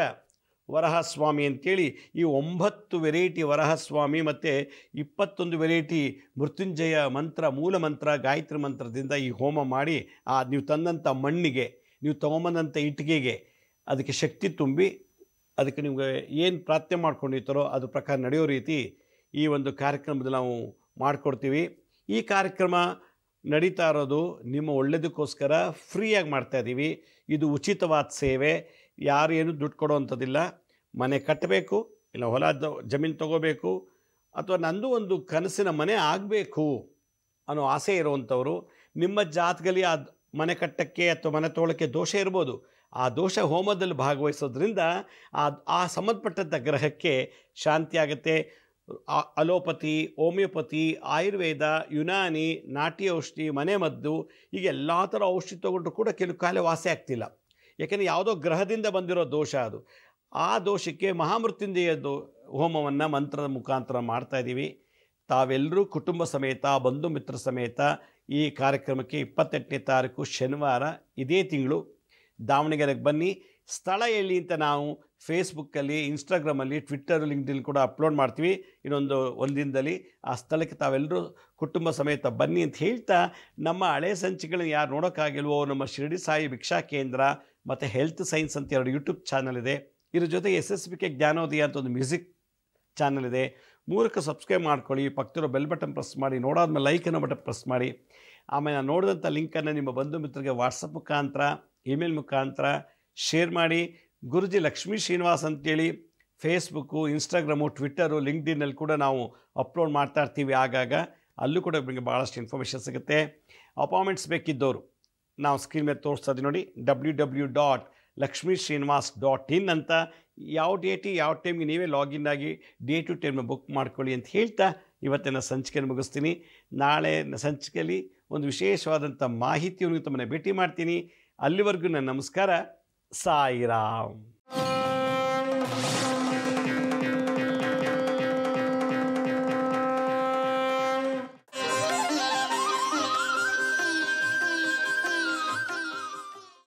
ವರಹಸ್ವಾಮಿ ಅಂಥೇಳಿ ಈ 9 ವೆರೈಟಿ ವರಹಸ್ವಾಮಿ ಮತ್ತು 21 ವೆರೈಟಿ ಮೃತ್ಯುಂಜಯ ಮಂತ್ರ, ಮೂಲ ಮಂತ್ರ, ಗಾಯತ್ರಿ ಮಂತ್ರದಿಂದ ಈ ಹೋಮ ಮಾಡಿ ನೀವು ತಂದಂಥ ಮಣ್ಣಿಗೆ, ನೀವು ತೊಗೊಂಬಂದಂಥ ಇಟ್ಟಿಗೆಗೆ ಅದಕ್ಕೆ ಶಕ್ತಿ ತುಂಬಿ ಅದಕ್ಕೆ ನಿಮಗೆ ಏನು ಪ್ರಾರ್ಥನೆ ಮಾಡ್ಕೊಂಡಿರ್ತಾರೋ ಅದ್ರ ಪ್ರಕಾರ ನಡೆಯೋ ರೀತಿ ಈ ಒಂದು ಕಾರ್ಯಕ್ರಮದಲ್ಲಿ ನಾವು ಮಾಡಿಕೊಡ್ತೀವಿ. ಈ ಕಾರ್ಯಕ್ರಮ ನಡೀತಾ ಇರೋದು ನಿಮ್ಮ ಒಳ್ಳೆಯದಕ್ಕೋಸ್ಕರ ಫ್ರೀಯಾಗಿ ಮಾಡ್ತಾಯಿದ್ದೀವಿ. ಇದು ಉಚಿತವಾದ ಸೇವೆ, ಯಾರು ಏನು ದುಡ್ಡು ಕೊಡೋವಂಥದ್ದಿಲ್ಲ. ಮನೆ ಕಟ್ಟಬೇಕು, ಇಲ್ಲ ಹೊಲ ಜಮೀನು ತೊಗೋಬೇಕು, ಅಥವಾ ನಂದು ಒಂದು ಕನಸಿನ ಮನೆ ಆಗಬೇಕು ಅನ್ನೋ ಆಸೆ ಇರುವಂಥವ್ರು, ನಿಮ್ಮ ಜಾತಕದಲ್ಲಿ ಆ ಮನೆ ಕಟ್ಟಕ್ಕೆ ಅಥವಾ ಮನೆ ತೊಗೊಳಕ್ಕೆ ದೋಷ ಇರ್ಬೋದು. ಆ ದೋಷ ಹೋಮದಲ್ಲಿ ಭಾಗವಹಿಸೋದ್ರಿಂದ ಆ ಸಂಬಂಧಪಟ್ಟಂಥ ಗ್ರಹಕ್ಕೆ ಶಾಂತಿ ಆಗುತ್ತೆ. ಅಲೋಪತಿ, ಹೋಮಿಯೋಪತಿ, ಆಯುರ್ವೇದ, ಯುನಾನಿ, ನಾಟಿ ಔಷಧಿ, ಮನೆಮದ್ದು ಹೀಗೆ ಎಲ್ಲ ಥರ ಔಷಧಿ ತೊಗೊಂಡ್ರು ಕೂಡ ಕೆಲವು ಕಾಲ ವಾಸಿ ಆಗ್ತಿಲ್ಲ. ಯಾಕೆಂದರೆ ಯಾವುದೋ ಗ್ರಹದಿಂದ ಬಂದಿರೋ ದೋಷ ಅದು. ಆ ದೋಷಕ್ಕೆ ಮಹಾಮೃತ್ಯುಂಜಯದ್ದು ಹೋಮವನ್ನು ಮಂತ್ರದ ಮುಖಾಂತರ ಮಾಡ್ತಾಯಿದ್ದೀವಿ. ತಾವೆಲ್ಲರೂ ಕುಟುಂಬ ಸಮೇತ, ಬಂಧು ಮಿತ್ರ ಸಮೇತ ಈ ಕಾರ್ಯಕ್ರಮಕ್ಕೆ 28ನೇ ತಾರೀಕು ಶನಿವಾರ ಇದೇ ತಿಂಗಳು ದಾವಣಗೆರೆಗೆ ಬನ್ನಿ. ಸ್ಥಳ ಎಲ್ಲಿ ಅಂತ ನಾವು ಫೇಸ್ಬುಕ್ಕಲ್ಲಿ, ಇನ್ಸ್ಟಾಗ್ರಾಮಲ್ಲಿ, ಟ್ವಿಟ್ಟರ್, ಲಿಂಕ್ಡ್ಇನ್ ಕೂಡ ಅಪ್ಲೋಡ್ ಮಾಡ್ತೀವಿ ಒಂದು ದಿನದಲ್ಲಿ. ಆ ಸ್ಥಳಕ್ಕೆ ತಾವೆಲ್ಲರೂ ಕುಟುಂಬ ಸಮೇತ ಬನ್ನಿ ಅಂತ ಹೇಳ್ತಾ, ನಮ್ಮ ಹಳೆ ಸಂಚಿಕೆಗಳನ್ನ ಯಾರು ನೋಡೋಕ್ಕಾಗಿಲ್ವೋ ನಮ್ಮ ಶಿರಡಿ ಸಾಯಿ ಭಿಕ್ಷಾ ಕೇಂದ್ರ ಮತ್ತು ಹೆಲ್ತ್ ಸೈನ್ಸ್ ಅಂತ 2 ಯೂಟ್ಯೂಬ್ ಚಾನಲ್ ಇದೆ. ಇದ್ರ ಜೊತೆಗೆ SSBK ಜ್ಞಾನೋದಯ ಅಂತ ಒಂದು ಮ್ಯೂಸಿಕ್ ಚಾನಲ್ ಇದೆ. 3ಕ್ಕೆ ಸಬ್ಸ್ಕ್ರೈಬ್ ಮಾಡ್ಕೊಳ್ಳಿ. ಪಕ್ಕದಲ್ಲಿರೋ ಬೆಲ್ ಬಟನ್ ಪ್ರೆಸ್ ಮಾಡಿ, ನೋಡಾದ್ಮೇಲೆ ಲೈಕ್ ಅನ್ನೋ ಬಟನ್ ಪ್ರೆಸ್ ಮಾಡಿ. ಆಮೇಲೆ ನಾನು ನೋಡಿದಂಥ ಲಿಂಕನ್ನು ನಿಮ್ಮ ಬಂಧು ಮಿತ್ರರಿಗೆ ವಾಟ್ಸಪ್ ಮುಖಾಂತರ, ಇಮೇಲ್ ಮುಖಾಂತರ ಶೇರ್ ಮಾಡಿ. ಗುರುಜಿ ಲಕ್ಷ್ಮೀ ಶ್ರೀನಿವಾಸ್ ಅಂತೇಳಿ ಫೇಸ್ಬುಕ್ಕು, ಇನ್ಸ್ಟಾಗ್ರಾಮು, ಟ್ವಿಟ್ಟರು, ಲಿಂಕ್ಡ್ಇನ್ನಲ್ಲಿ ಕೂಡ ನಾವು ಅಪ್ಲೋಡ್ ಮಾಡ್ತಾ ಇರ್ತೀವಿ. ಆಗಾಗ ಅಲ್ಲೂ ಕೂಡ ನಿಮಗೆ ಭಾಳಷ್ಟು ಇನ್ಫಾರ್ಮೇಷನ್ ಸಿಗುತ್ತೆ. ಅಪಾಯಿಂಟ್ಮೆಂಟ್ಸ್ ಬೇಕಿದ್ದವರು ನಾವು ಸ್ಕ್ರೀನ್ ಮೇಲೆ ತೋರಿಸ್ತಾ ಇದ್ದೀವಿ ನೋಡಿ, www.lakshmisrinivas.in ಅಂತ. ಯಾವ ಡೇಟಿ ಯಾವ ಟೈಮ್ಗೆ ನೀವೇ ಲಾಗಿನ್ ಆಗಿ ಡೇ ಟು ಟೈಮ್ನ ಬುಕ್ ಮಾಡ್ಕೊಳ್ಳಿ ಅಂತ ಹೇಳ್ತಾ ಇವತ್ತಿನ ಸಂಚಿಕೆಯನ್ನು ಮುಗಿಸ್ತೀನಿ. ನಾಳೆ ಸಂಚಿಕೆಯಲ್ಲಿ ಒಂದು ವಿಶೇಷವಾದಂಥ ಮಾಹಿತಿಯನ್ನು ತಮ್ಮನ್ನು ಭೇಟಿ ಮಾಡ್ತೀನಿ. ಅಲ್ಲಿವರೆಗೂ ನನ್ನ ನಮಸ್ಕಾರ. ಸಾಯಿರಾಮ್.